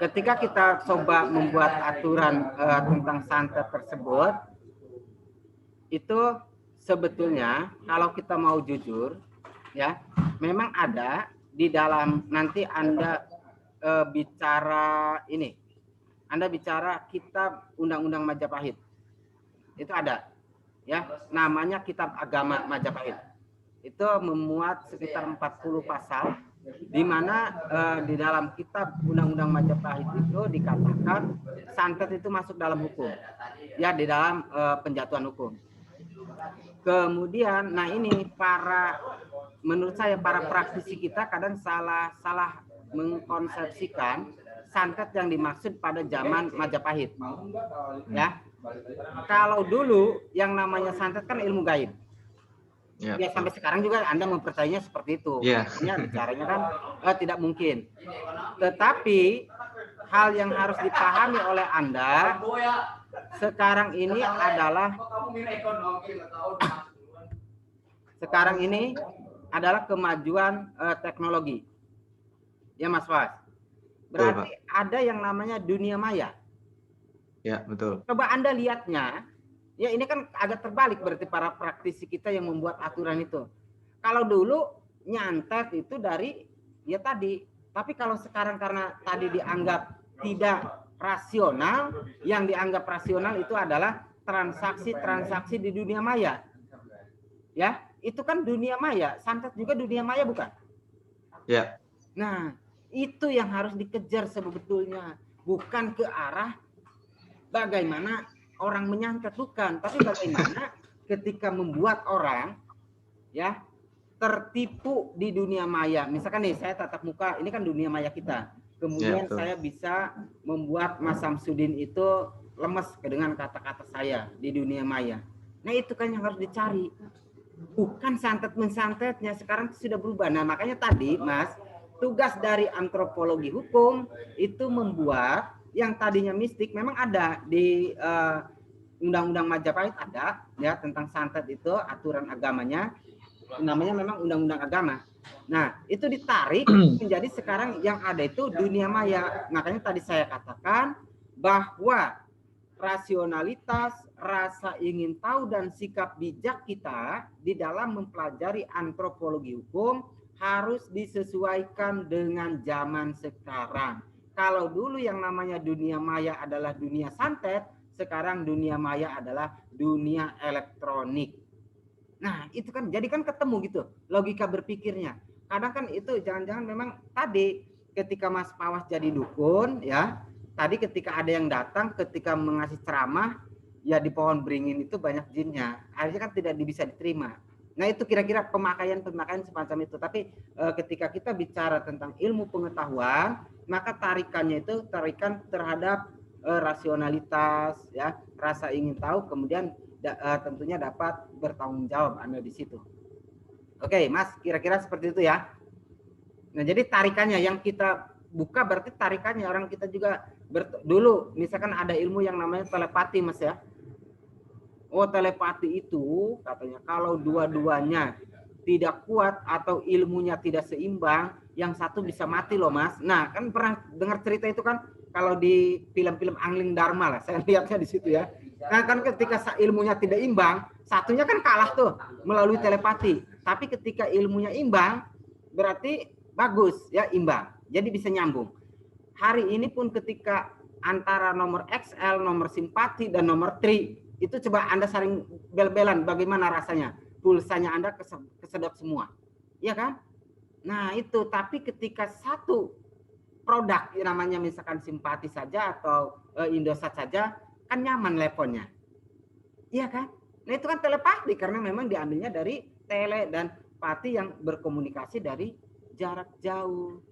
Ketika kita coba membuat aturan tentang santet tersebut, itu sebetulnya kalau kita mau jujur ya, memang ada di dalam nanti Anda bicara ini, Anda bicara kitab Undang-Undang Majapahit, itu ada ya, namanya Kitab Agama Majapahit. Itu memuat sekitar 40 pasal, di mana di dalam kitab Undang-Undang Majapahit itu dikatakan santet itu masuk dalam hukum, ya, di dalam penjatuhan hukum. Kemudian, nah ini menurut saya para praktisi kita kadang salah mengkonsepsikan santet yang dimaksud pada zaman Majapahit. Ya, kalau dulu yang namanya santet kan ilmu gaib. Ya, sampai sekarang juga Anda mempercayainya seperti itu. Artinya bicaranya kan tidak mungkin. Tetapi hal yang harus dipahami oleh Anda sekarang ini adalah kemajuan teknologi. Ya Mas Was. Berarti ada yang namanya dunia maya. Ya, betul. Coba Anda lihatnya, ya ini kan agak terbalik berarti para praktisi kita yang membuat aturan itu. Kalau dulu nyantet itu dari ya tadi, tapi kalau sekarang karena tadi dianggap tidak rasional, yang dianggap rasional itu adalah transaksi-transaksi di dunia maya. Ya, itu kan dunia maya, santet juga dunia maya bukan? Ya. Nah, itu yang harus dikejar sebetulnya, bukan ke arah bagaimana orang menyantet, bukan, tapi bagaimana ketika membuat orang ya tertipu di dunia maya. Misalkan nih saya tatap muka, ini kan dunia maya kita. Kemudian saya bisa membuat Mas Samsudin itu lemes dengan kata-kata saya di dunia maya. Nah, itu kan yang harus dicari. Bukan santet-mensantetnya, sekarang sudah berubah. Nah, makanya tadi Mas, tugas dari antropologi hukum itu membuat yang tadinya mistik, memang ada di Undang-Undang Majapahit ada ya tentang santet itu, aturan agamanya namanya memang Undang-Undang Agama. Nah, itu ditarik menjadi sekarang yang ada itu dunia maya. Makanya tadi saya katakan bahwa rasionalitas, rasa ingin tahu dan sikap bijak kita di dalam mempelajari antropologi hukum harus disesuaikan dengan zaman sekarang. Kalau dulu yang namanya dunia maya adalah dunia santet, sekarang dunia maya adalah dunia elektronik. Nah, itu kan jadi kan ketemu gitu logika berpikirnya. Kadang kan itu jangan-jangan memang tadi ketika Mas Pawas jadi dukun ya, tadi ketika ada yang datang ketika mengasih ceramah ya di pohon beringin itu banyak jinnya. Akhirnya kan tidak bisa diterima. Nah, itu kira-kira pemakaian semacam itu. Tapi ketika kita bicara tentang ilmu pengetahuan, maka tarikannya itu tarikan terhadap rasionalitas ya, rasa ingin tahu, kemudian tentunya dapat bertanggung jawab Anda di situ. Oke, Mas, kira-kira seperti itu ya. Nah, jadi tarikannya yang kita buka berarti tarikannya orang kita juga dulu misalkan ada ilmu yang namanya telepati, Mas ya. Oh, telepati itu katanya kalau dua-duanya tidak kuat atau ilmunya tidak seimbang, yang satu bisa mati loh Mas. Nah kan pernah dengar cerita itu kan, kalau di film-film Angling Dharma lah, saya lihatnya di situ ya. Nah kan ketika ilmunya tidak imbang, satunya kan kalah tuh melalui telepati. Tapi ketika ilmunya imbang, berarti bagus ya, imbang. Jadi bisa nyambung. Hari ini pun ketika antara nomor XL, nomor simpati, dan nomor tri, itu coba Anda saling bel-belan, bagaimana rasanya? Pulsanya Anda kesedot semua. Iya kan? Nah itu, tapi ketika satu produk namanya misalkan simpati saja atau Indosat saja, kan nyaman levelnya. Iya kan? Nah itu kan telepati, karena memang diambilnya dari tele dan pati yang berkomunikasi dari jarak jauh.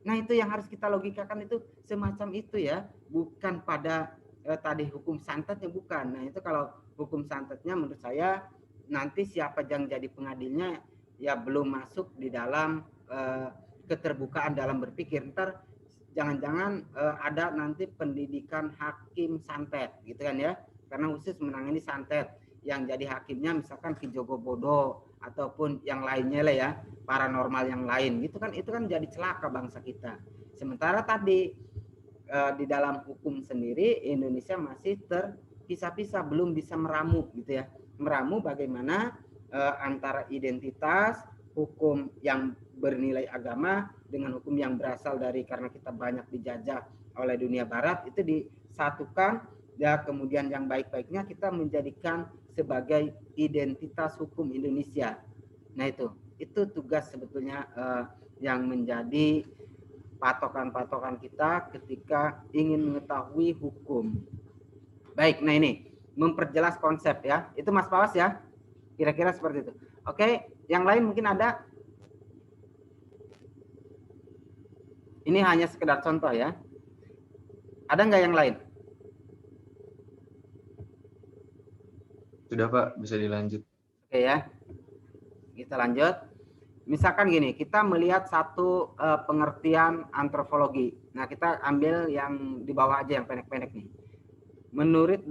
Nah itu yang harus kita logikakan, itu semacam itu ya, bukan pada tadi hukum santetnya, bukan. Nah itu kalau hukum santetnya menurut saya nanti siapa yang jadi pengadilnya ya belum masuk di dalam keterbukaan dalam berpikir. Ntar jangan-jangan ada nanti pendidikan hakim santet gitu kan ya, karena khusus menangani santet, yang jadi hakimnya misalkan Ki Jogobodo ataupun yang lainnya lah ya, paranormal yang lain gitu kan, itu kan jadi celaka bangsa kita. Sementara tadi di dalam hukum sendiri Indonesia masih terpisah-pisah, belum bisa meramu gitu ya, meramu bagaimana antara identitas hukum yang bernilai agama dengan hukum yang berasal dari, karena kita banyak dijajah oleh dunia barat, itu disatukan ya, kemudian yang baik-baiknya kita menjadikan sebagai identitas hukum Indonesia. Nah itu tugas sebetulnya yang menjadi patokan-patokan kita ketika ingin mengetahui hukum. Baik, nah ini memperjelas konsep ya, itu Mas Pawas ya, kira-kira seperti itu. Oke, yang lain mungkin ada? Ini hanya sekedar contoh ya. Ada nggak yang lain? Sudah Pak, bisa dilanjut. Oke ya, kita lanjut. Misalkan gini, kita melihat satu pengertian antropologi. Nah kita ambil yang di bawah aja, yang pendek-pendek nih. Menurut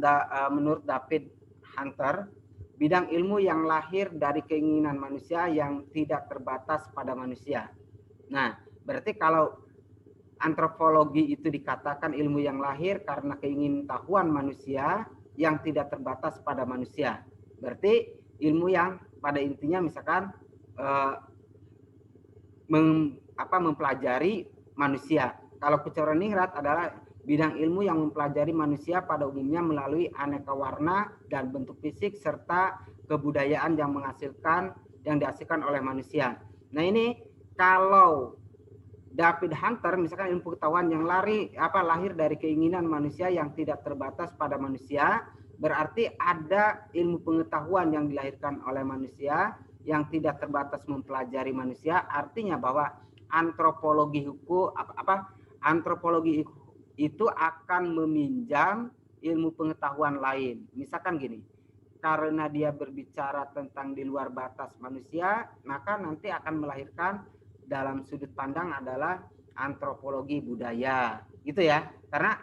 David Hunter, bidang ilmu yang lahir dari keinginan manusia yang tidak terbatas pada manusia. Nah berarti kalau antropologi itu dikatakan ilmu yang lahir karena keingintahuan manusia yang tidak terbatas pada manusia. Berarti ilmu yang pada intinya misalkan mempelajari manusia. Kalau Kecoroningrat adalah bidang ilmu yang mempelajari manusia pada umumnya melalui aneka warna dan bentuk fisik serta kebudayaan yang dihasilkan oleh manusia. Nah ini kalau David Hunter misalkan ilmu pengetahuan yang lahir dari keinginan manusia yang tidak terbatas pada manusia, berarti ada ilmu pengetahuan yang dilahirkan oleh manusia yang tidak terbatas mempelajari manusia. Artinya bahwa antropologi hukum antropologi itu akan meminjam ilmu pengetahuan lain. Misalkan gini, karena dia berbicara tentang di luar batas manusia, maka nanti akan melahirkan dalam sudut pandang adalah antropologi budaya, gitu ya. Karena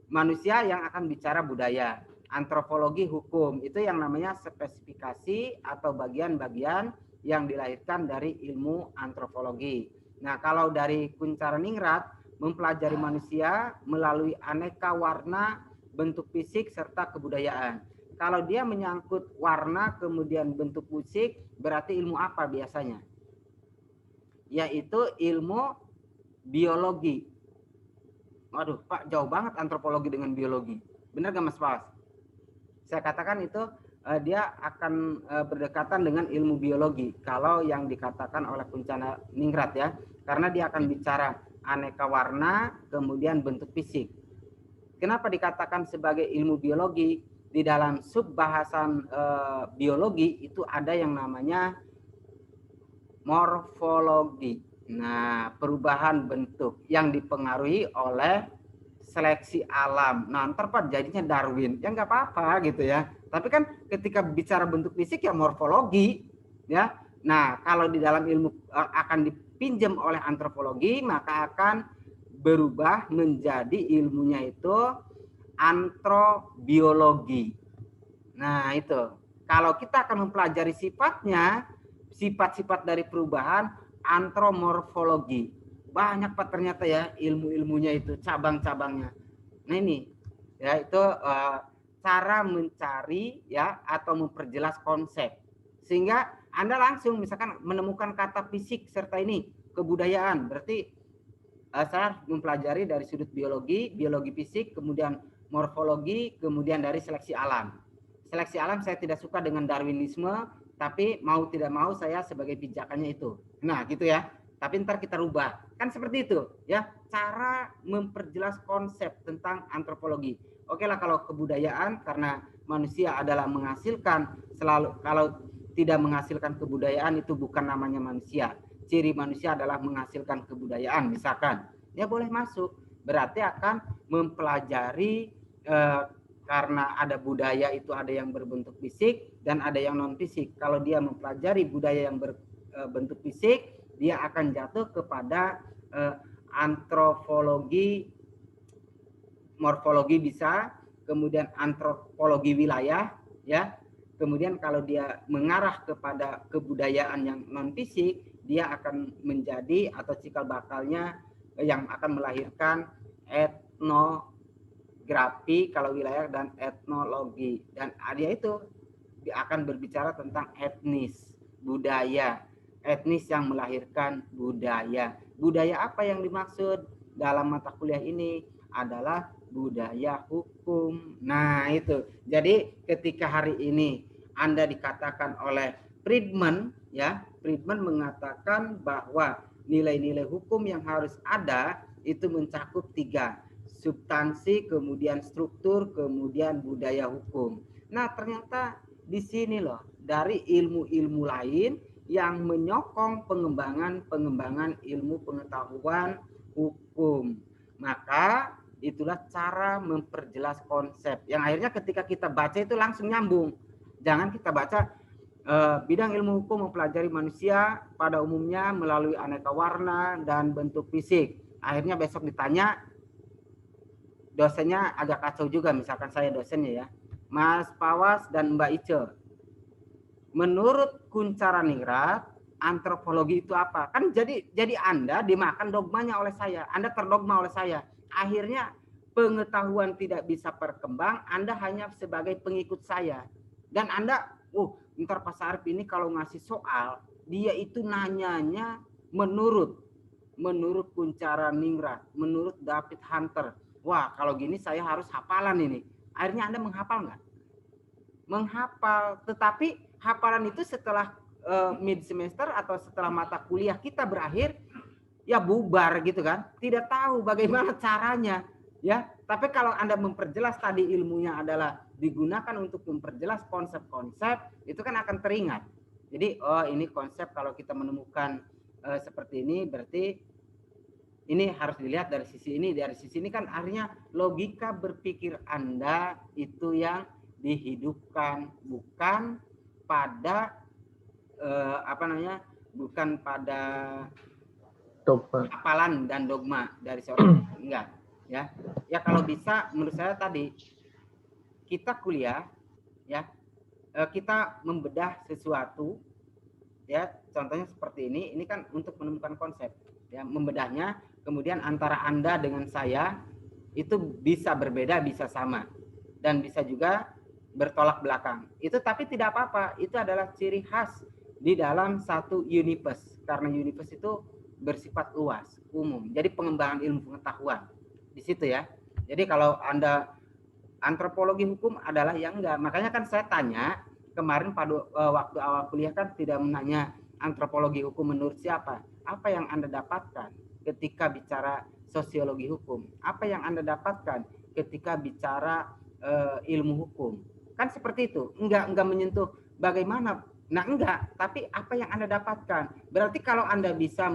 manusia yang akan bicara budaya, antropologi hukum itu yang namanya spesifikasi atau bagian-bagian yang dilahirkan dari ilmu antropologi. Nah, kalau dari Kuncaraningrat mempelajari manusia melalui aneka warna, bentuk fisik serta kebudayaan. Kalau dia menyangkut warna kemudian bentuk fisik, berarti ilmu apa biasanya? Yaitu ilmu biologi. Waduh, Pak, jauh banget antropologi dengan biologi. Benar gak Mas Pawas? Saya katakan itu dia akan berdekatan dengan ilmu biologi. Kalau yang dikatakan oleh Kuncaraningrat ya, karena dia akan bicara aneka warna, kemudian bentuk fisik. Kenapa dikatakan sebagai ilmu biologi? Di dalam subbahasan biologi itu ada yang namanya morfologi. Nah, perubahan bentuk yang dipengaruhi oleh seleksi alam. Nah, ntar Pak jadinya Darwin. Ya nggak apa-apa gitu ya. Tapi kan ketika bicara bentuk fisik ya morfologi. Ya. Nah, kalau di dalam ilmu akan dipinjam oleh antropologi, maka akan berubah menjadi ilmunya itu antrobiologi. Nah, itu. Kalau kita akan mempelajari sifatnya, sifat-sifat dari perubahan, antromorfologi. Banyak Pak ternyata ya ilmu-ilmunya itu, cabang-cabangnya. Nah ini ya itu cara mencari ya atau memperjelas konsep. Sehingga Anda langsung misalkan menemukan kata fisik serta ini kebudayaan. Berarti saya mempelajari dari sudut biologi fisik, kemudian morfologi, kemudian dari seleksi alam. Seleksi alam saya tidak suka dengan Darwinisme, tapi mau tidak mau saya sebagai pijakannya itu. Nah gitu ya. Tapi ntar kita rubah. Kan seperti itu ya, cara memperjelas konsep tentang antropologi. Oke lah kalau kebudayaan, karena manusia adalah menghasilkan, selalu kalau tidak menghasilkan kebudayaan itu bukan namanya manusia. Ciri manusia adalah menghasilkan kebudayaan misalkan. Ya boleh masuk. Berarti akan mempelajari karena ada budaya itu ada yang berbentuk fisik dan ada yang non fisik. Kalau dia mempelajari budaya yang berbentuk fisik, dia akan jatuh kepada antropologi, morfologi bisa, kemudian antropologi wilayah, ya. Kemudian kalau dia mengarah kepada kebudayaan yang non fisik, dia akan menjadi atau cikal bakalnya yang akan melahirkan etnografi kalau wilayah dan etnologi. Dan dia itu dia akan berbicara tentang etnis, budaya. Etnis yang melahirkan budaya. Budaya apa yang dimaksud dalam mata kuliah ini adalah budaya hukum. Nah itu. Jadi ketika hari ini Anda dikatakan oleh Friedman, ya, Friedman mengatakan bahwa nilai-nilai hukum yang harus ada itu mencakup 3. Substansi, kemudian struktur, kemudian budaya hukum. Nah ternyata di sini loh, dari ilmu-ilmu lain yang menyokong pengembangan ilmu pengetahuan hukum. Maka itulah cara memperjelas konsep. Yang akhirnya ketika kita baca itu langsung nyambung. Jangan kita baca bidang ilmu hukum mempelajari manusia pada umumnya melalui aneka warna dan bentuk fisik. Akhirnya besok ditanya, dosennya agak kacau juga, misalkan saya dosennya ya. Mas Pawas dan Mbak Ice, menurut Kuncaraningrat, antropologi itu apa? Kan jadi Anda dimakan dogmanya oleh saya. Anda terdogma oleh saya. Akhirnya pengetahuan tidak bisa berkembang, Anda hanya sebagai pengikut saya. Dan Anda, ntar Pak Sarip ini kalau ngasih soal, dia itu nanyanya menurut Kuncaraningrat, menurut David Hunter. Wah, kalau gini saya harus hafalan ini. Akhirnya Anda menghafal nggak? Menghafal, tetapi hafalan itu setelah mid semester atau setelah mata kuliah kita berakhir ya bubar gitu kan, tidak tahu bagaimana caranya ya. Tapi kalau Anda memperjelas tadi ilmunya adalah digunakan untuk memperjelas konsep-konsep, itu kan akan teringat. Jadi ini konsep kalau kita menemukan seperti ini berarti ini harus dilihat dari sisi ini kan akhirnya logika berpikir Anda itu yang dihidupkan, bukan pada bukan pada hafalan dan dogma dari seorang enggak ya. Kalau bisa menurut saya tadi kita kuliah ya, kita membedah sesuatu ya, contohnya seperti ini kan untuk menemukan konsep ya, membedahnya, kemudian antara Anda dengan saya itu bisa berbeda, bisa sama, dan bisa juga bertolak belakang. Itu tapi tidak apa-apa, itu adalah ciri khas di dalam satu universe, karena universe itu bersifat luas, umum. Jadi pengembangan ilmu pengetahuan di situ ya. Jadi kalau Anda antropologi hukum adalah yang enggak. Makanya kan saya tanya kemarin pada waktu awal kuliah kan tidak menanya antropologi hukum menurut siapa. Apa yang Anda dapatkan ketika bicara sosiologi hukum? Apa yang Anda dapatkan ketika bicara ilmu hukum? Kan seperti itu, enggak menyentuh bagaimana. Nah enggak, tapi apa yang Anda dapatkan. Berarti kalau Anda bisa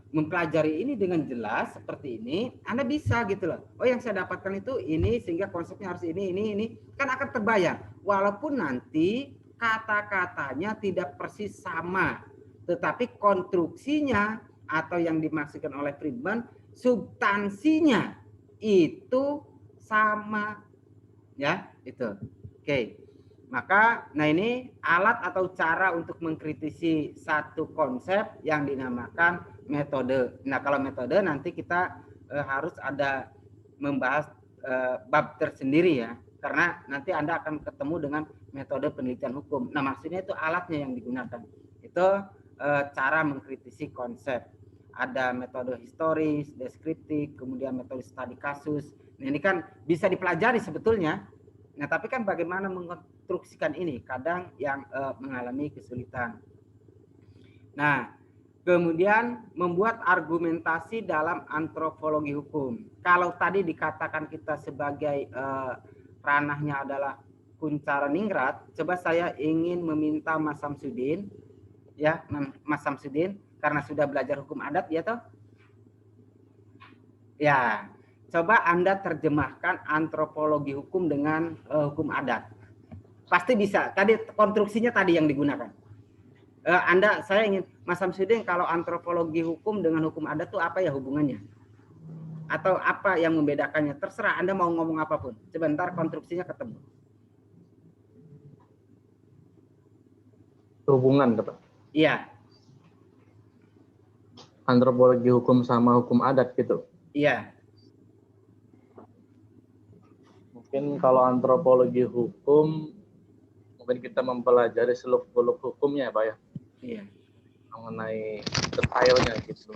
mempelajari ini dengan jelas seperti ini, Anda bisa gitu loh. Oh yang saya dapatkan itu ini, sehingga konsepnya harus ini. Kan akan terbayang. Walaupun nanti kata-katanya tidak persis sama, tetapi konstruksinya atau yang dimaksudkan oleh Friedman, substansinya itu sama. Ya, itu. Oke. Maka, nah ini alat atau cara untuk mengkritisi satu konsep yang dinamakan metode. Nah, kalau metode nanti kita harus ada membahas bab tersendiri ya, karena nanti Anda akan ketemu dengan metode penelitian hukum. Nah, maksudnya itu alatnya yang digunakan. Itu cara mengkritisi konsep. Ada metode historis, deskriptif, kemudian metode studi kasus. Nah, ini kan bisa dipelajari sebetulnya. Nah, tapi kan bagaimana mengkonstruksikan ini, kadang yang mengalami kesulitan. Nah, kemudian membuat argumentasi dalam antropologi hukum. Kalau tadi dikatakan kita sebagai ranahnya adalah kuncaraningrat, coba saya ingin meminta Mas Samsudin, ya, Mas Samsudin, karena sudah belajar hukum adat, ya toh? Ya, coba Anda terjemahkan antropologi hukum dengan hukum adat. Pasti bisa. Tadi konstruksinya tadi yang digunakan. Saya ingin Mas Samsudin, kalau antropologi hukum dengan hukum adat itu apa ya hubungannya? Atau apa yang membedakannya? Terserah Anda mau ngomong apapun. Sebentar konstruksinya ketemu. Hubungan, Pak. Iya. Antropologi hukum sama hukum adat gitu. Iya. Mungkin kalau antropologi hukum, mungkin kita mempelajari seluk-beluk hukumnya ya Pak ya. Iya. Mengenai detailnya gitu.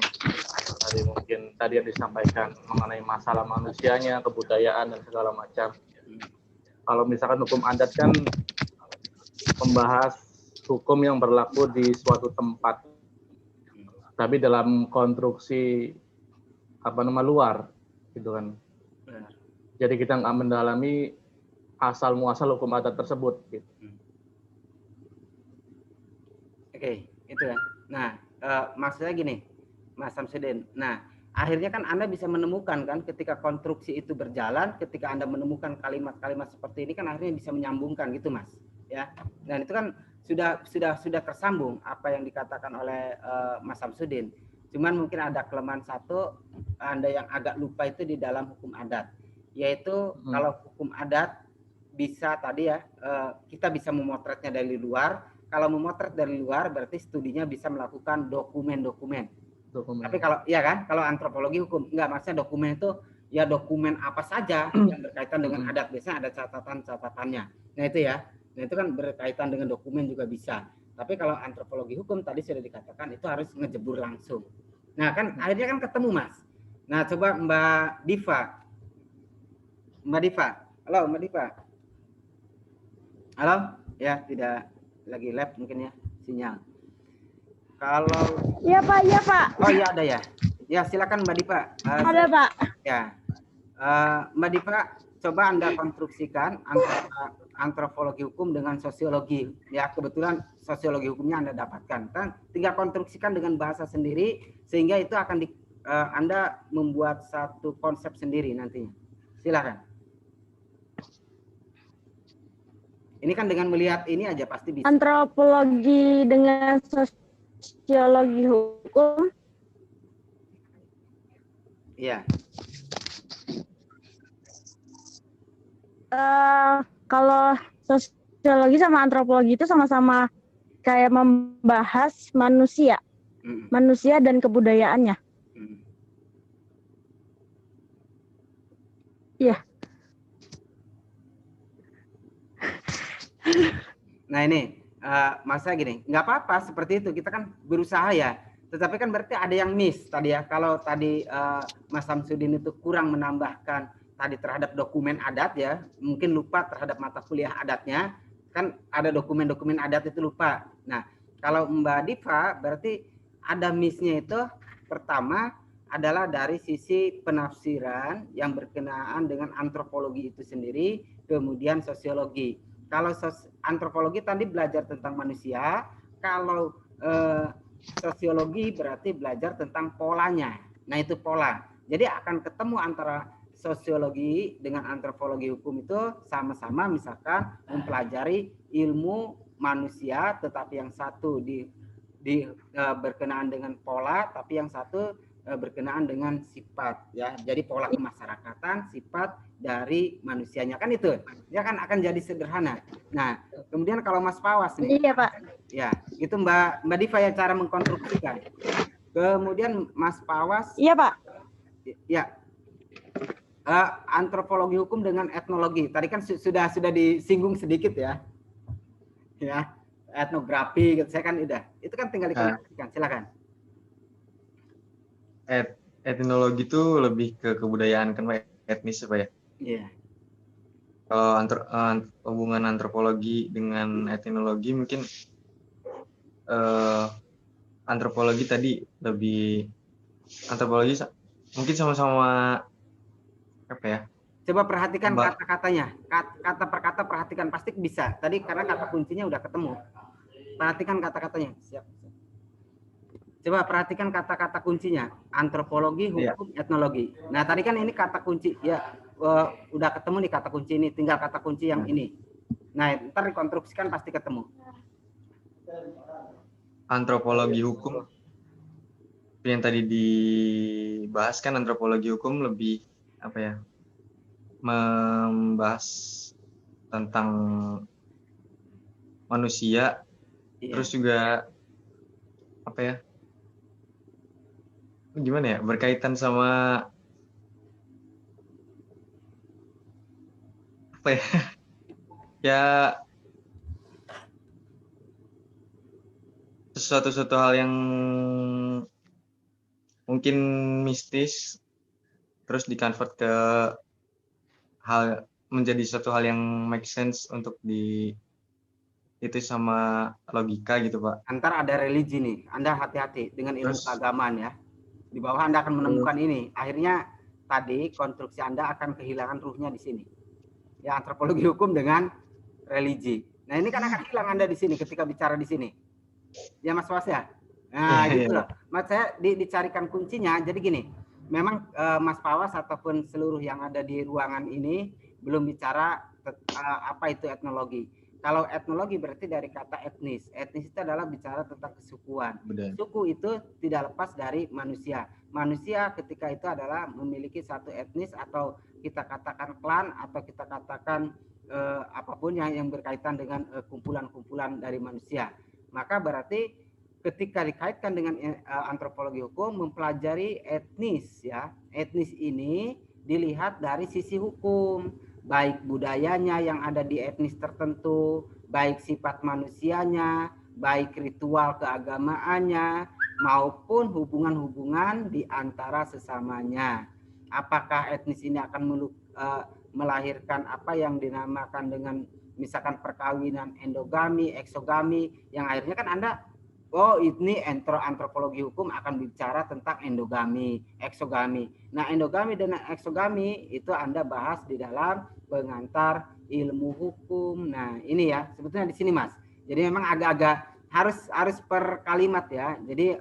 Mungkin tadi yang disampaikan mengenai masalah manusianya, kebudayaan dan segala macam. Kalau misalkan hukum adat kan membahas hukum yang berlaku di suatu tempat, tapi dalam konstruksi luar, gitu kan. Jadi kita nggak mendalami asal muasal hukum adat tersebut. Gitu. Oke, itu ya. Nah, maksudnya gini, Mas Samsudin. Nah, akhirnya kan Anda bisa menemukan kan ketika konstruksi itu berjalan, ketika Anda menemukan kalimat-kalimat seperti ini kan akhirnya bisa menyambungkan gitu, Mas. Ya. Dan itu kan sudah tersambung apa yang dikatakan oleh Mas Samsudin. Cuman mungkin ada kelemahan satu, Anda yang agak lupa itu di dalam hukum adat, yaitu kalau hukum adat bisa tadi ya kita bisa memotretnya dari luar. Kalau memotret dari luar berarti studinya bisa melakukan dokumen-dokumen. Tapi kalau ya kan, kalau antropologi hukum enggak, maksudnya dokumen itu ya dokumen apa saja yang berkaitan dengan adat, biasanya ada catatan-catatannya. Nah itu ya. Nah itu kan berkaitan dengan dokumen juga bisa. Tapi kalau antropologi hukum tadi sudah dikatakan itu harus ngejebur langsung. Nah kan akhirnya kan ketemu Mas. Nah coba Mbak Diva. Mbak Diva. Halo Mbak Diva. Halo? Ya tidak lagi lab mungkin ya sinyal. Kalau Iya Pak, iya Pak. Oh iya ada ya. Ya silakan Mbak Diva. Ada Pak. Ya. Mbak Diva, coba Anda konstruksikan antara antropologi hukum dengan sosiologi. Ya, kebetulan sosiologi hukumnya Anda dapatkan. Kan tinggal konstruksikan dengan bahasa sendiri sehingga itu akan Anda membuat satu konsep sendiri nantinya. Silakan. Ini kan dengan melihat ini aja pasti bisa. Antropologi dengan sosiologi hukum. Iya. Kalau sosiologi sama antropologi itu sama-sama kayak membahas manusia, manusia dan kebudayaannya. Iya. Nah ini, masa gini, nggak apa-apa seperti itu, kita kan berusaha ya. Tetapi kan berarti ada yang miss tadi ya. Kalau tadi Mas Samsudin itu kurang menambahkan tadi terhadap dokumen adat ya, mungkin lupa terhadap mata kuliah adatnya, kan ada dokumen-dokumen adat itu lupa. Nah, kalau Mbak Diva berarti ada miss-nya itu pertama adalah dari sisi penafsiran yang berkenaan dengan antropologi itu sendiri, kemudian sosiologi. Kalau antropologi tadi belajar tentang manusia, kalau sosiologi berarti belajar tentang polanya. Nah itu pola. Jadi akan ketemu antara sosiologi dengan antropologi hukum itu sama-sama misalkan mempelajari ilmu manusia, tetapi yang satu berkenaan dengan pola, tapi yang satu berkenaan dengan sifat ya. Jadi pola kemasyarakatan, sifat dari manusianya kan itu. Ya kan akan jadi sederhana. Nah, kemudian kalau Mas Pawas nih. Iya, Pak. Ya, itu Mbak Diva ya cara mengkonstruksikan. Kemudian Mas Pawas. Iya, Pak. Ya. Antropologi hukum dengan etnologi. Tadi kan sudah disinggung sedikit ya. Ya, etnografi gitu. Saya kan udah. Itu kan tinggal dikonstruksikan. Silakan. Etnologi itu lebih ke kebudayaan kan Pak, etnis Pak ya. Iya. Kalau hubungan antropologi dengan etnologi mungkin antropologi tadi lebih antropologi mungkin sama-sama apa ya? Coba perhatikan kata-katanya, kata per kata perhatikan, pasti bisa. Tadi karena kata kuncinya udah ketemu. Perhatikan kata-katanya. Siap. Coba perhatikan kata-kata kuncinya, antropologi, hukum, etnologi. Nah tadi kan ini kata kunci ya, udah ketemu nih kata kunci ini, tinggal kata kunci yang ini. Nah ntar dikonstruksikan pasti ketemu. Antropologi hukum yang tadi dibahas kan, antropologi hukum lebih apa ya, membahas tentang manusia, terus juga apa ya, gimana ya, berkaitan sama apa ya, ya sesuatu hal yang mungkin mistis terus di-convert ke hal, menjadi suatu hal yang make sense untuk itu sama logika gitu Pak. Antar ada religi nih, Anda hati-hati dengan ilmu keagamaan ya. Di bawah Anda akan menemukan ini. Akhirnya tadi konstruksi Anda akan kehilangan ruhnya di sini. Ya, antropologi hukum dengan religi. Nah ini kan akan hilang Anda di sini ketika bicara di sini. Ya Mas Was ya. Nah gitu loh. Mas saya dicarikan kuncinya. Jadi gini, memang Mas Pawas ataupun seluruh yang ada di ruangan ini belum bicara apa itu etnologi. Kalau etnologi berarti dari kata etnis. Etnis itu adalah bicara tentang kesukuan. Benar. Suku itu tidak lepas dari manusia. Manusia ketika itu adalah memiliki satu etnis, atau kita katakan klan, atau kita katakan apapun yang berkaitan dengan kumpulan-kumpulan dari manusia. Maka berarti ketika dikaitkan dengan antropologi hukum, mempelajari etnis ya. Etnis ini dilihat dari sisi hukum, baik budayanya yang ada di etnis tertentu, baik sifat manusianya, baik ritual keagamaannya, maupun hubungan-hubungan di antara sesamanya. Apakah etnis ini akan melahirkan apa yang dinamakan dengan misalkan perkawinan endogami, eksogami, yang akhirnya kan Anda, oh ini antropologi hukum akan bicara tentang endogami, eksogami. Nah endogami dan eksogami itu Anda bahas di dalam pengantar ilmu hukum. Nah ini ya sebetulnya di sini Mas. Jadi memang agak-agak harus per kalimat ya. Jadi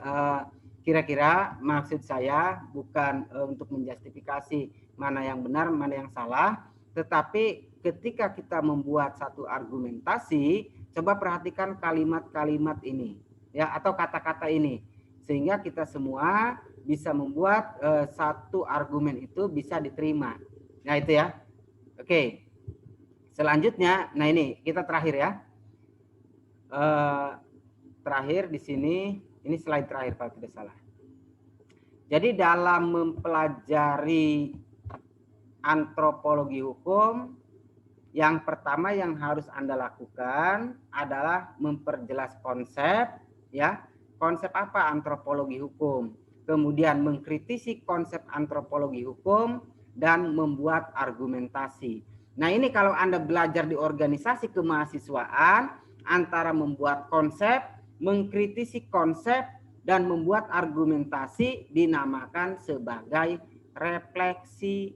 kira-kira maksud saya bukan untuk menjustifikasi mana yang benar, mana yang salah. Tetapi ketika kita membuat satu argumentasi, coba perhatikan kalimat-kalimat ini. Ya, atau kata-kata ini, sehingga kita semua bisa membuat satu argumen itu bisa diterima. Nah itu ya. Oke, selanjutnya, nah ini kita terakhir ya. Terakhir di sini, ini slide terakhir kalau tidak salah. Jadi dalam mempelajari antropologi hukum, yang pertama yang harus Anda lakukan adalah memperjelas konsep. Ya, konsep apa antropologi hukum, kemudian mengkritisi konsep antropologi hukum dan membuat argumentasi. Nah ini kalau Anda belajar di organisasi kemahasiswaan, antara membuat konsep, mengkritisi konsep, dan membuat argumentasi dinamakan sebagai refleksi.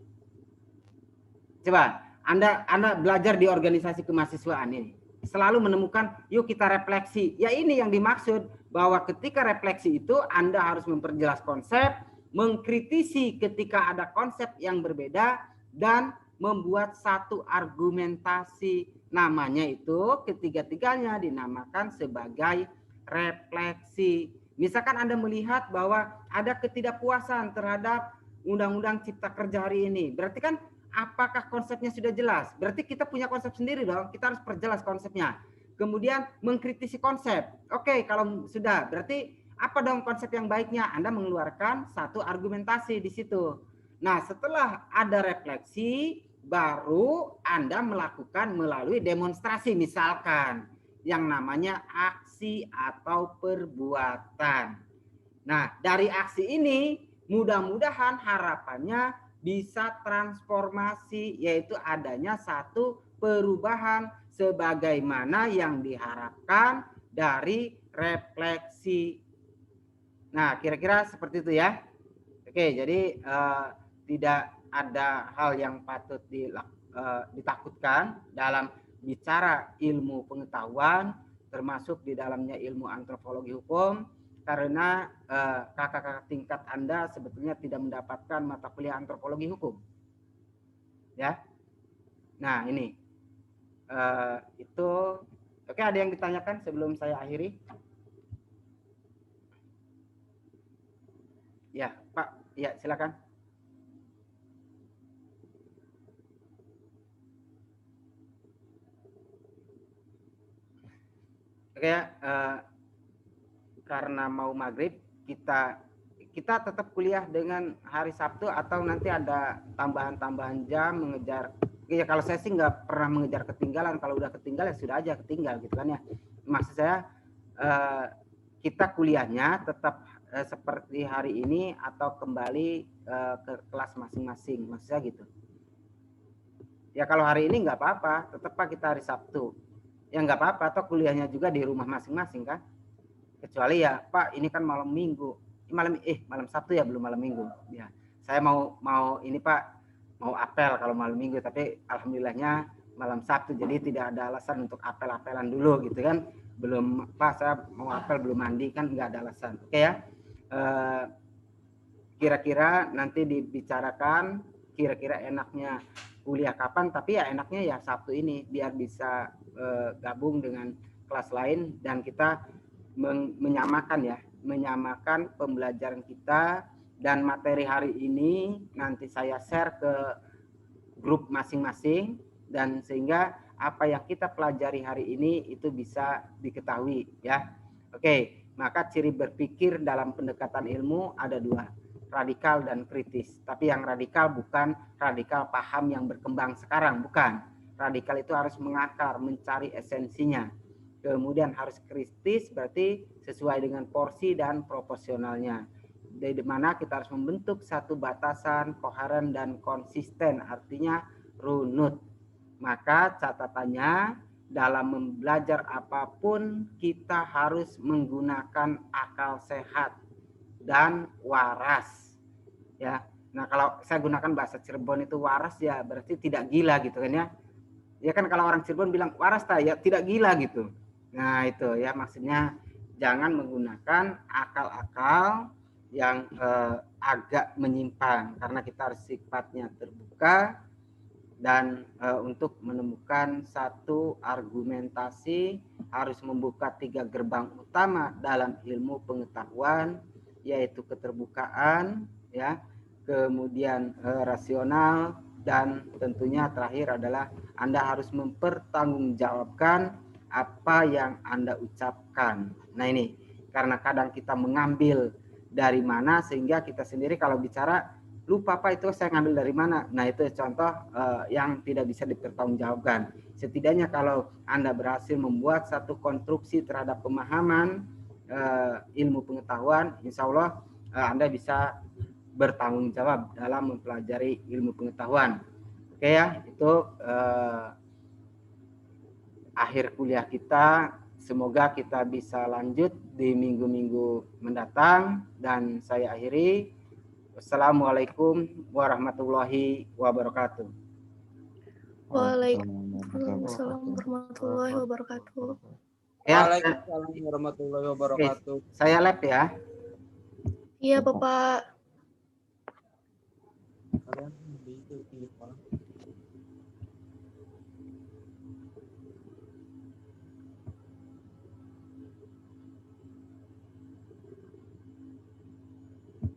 Coba Anda belajar di organisasi kemahasiswaan ini, selalu menemukan yuk kita refleksi. Ya ini yang dimaksud, bahwa ketika refleksi itu Anda harus memperjelas konsep, mengkritisi ketika ada konsep yang berbeda, dan membuat satu argumentasi. Namanya itu ketiga-tiganya dinamakan sebagai refleksi. Misalkan Anda melihat bahwa ada ketidakpuasan terhadap Undang-Undang Cipta Kerja hari ini, berarti kan apakah konsepnya sudah jelas? Berarti kita punya konsep sendiri dong, kita harus perjelas konsepnya. Kemudian mengkritisi konsep. Oke, kalau sudah, berarti apa dong konsep yang baiknya? Anda mengeluarkan satu argumentasi di situ. Nah, setelah ada refleksi, baru Anda melakukan melalui demonstrasi, misalkan yang namanya aksi atau perbuatan. Nah, dari aksi ini mudah-mudahan harapannya bisa transformasi, yaitu adanya satu perubahan sebagaimana yang diharapkan dari refleksi. Nah, kira-kira seperti itu ya. Oke, jadi tidak ada hal yang patut ditakutkan dalam bicara ilmu pengetahuan, termasuk di dalamnya ilmu antropologi hukum, karena kakak-kakak tingkat Anda sebetulnya tidak mendapatkan mata kuliah antropologi hukum. Ya. Nah, ini itu. Oke, ada yang ditanyakan sebelum saya akhiri? Ya, Pak. Ya, silakan. Oke, karena mau maghrib, kita tetap kuliah dengan hari Sabtu atau nanti ada tambahan jam mengejar. Ya kalau saya sih nggak pernah mengejar ketinggalan. Kalau udah ketinggalan ya sudah aja ketinggal gitu kan ya. Maksud saya kita kuliahnya tetap seperti hari ini atau kembali ke kelas masing-masing. Maksud saya gitu. Ya kalau hari ini nggak apa-apa, tetap Pak kita hari Sabtu. Ya nggak apa-apa, atau kuliahnya juga di rumah masing-masing kan. Kecuali ya Pak ini kan malam minggu. Malam Sabtu ya, belum malam minggu. Ya, saya mau ini Pak, mau apel kalau malam minggu, tapi alhamdulillahnya malam Sabtu, jadi tidak ada alasan untuk apel-apelan dulu gitu kan. Belum Pak, saya mau apel belum mandi kan, nggak ada alasan. Oke ya. Kira-kira nanti dibicarakan kira-kira enaknya kuliah kapan, tapi ya enaknya ya Sabtu ini biar bisa gabung dengan kelas lain dan kita menyamakan pembelajaran kita. Dan materi hari ini nanti saya share ke grup masing-masing, dan sehingga apa yang kita pelajari hari ini itu bisa diketahui ya. Oke, maka ciri berpikir dalam pendekatan ilmu ada dua, radikal dan kritis. Tapi yang radikal bukan radikal paham yang berkembang sekarang, bukan. Radikal itu harus mengakar, mencari esensinya. Kemudian harus kritis, berarti sesuai dengan porsi dan proporsionalnya. Di mana kita harus membentuk satu batasan koheren dan konsisten, artinya runut. Maka catatannya dalam belajar apapun kita harus menggunakan akal sehat dan waras. Ya. Nah, kalau saya gunakan bahasa Cirebon itu waras ya berarti tidak gila gitu kan ya. Ya kan kalau orang Cirebon bilang waras ya tidak gila gitu. Nah, itu ya maksudnya jangan menggunakan akal-akal yang agak menyimpang, karena kita harus sifatnya terbuka dan untuk menemukan satu argumentasi harus membuka 3 gerbang utama dalam ilmu pengetahuan, yaitu keterbukaan ya, kemudian rasional, dan tentunya terakhir adalah Anda harus mempertanggungjawabkan apa yang Anda ucapkan. Nah ini karena kadang kita mengambil dari mana sehingga kita sendiri kalau bicara lupa Pak itu saya ngambil dari mana. Nah itu contoh yang tidak bisa dipertanggungjawabkan. Setidaknya kalau Anda berhasil membuat satu konstruksi terhadap pemahaman ilmu pengetahuan, insya Allah Anda bisa bertanggung jawab dalam mempelajari ilmu pengetahuan. Oke ya, itu akhir kuliah kita. Semoga kita bisa lanjut di minggu-minggu mendatang, dan saya akhiri. Wassalamualaikum warahmatullahi wabarakatuh. Waalaikumsalam warahmatullahi wabarakatuh. Ya, Waalaikumsalam warahmatullahi wabarakatuh. Saya lab ya. Iya, Bapak. Kalian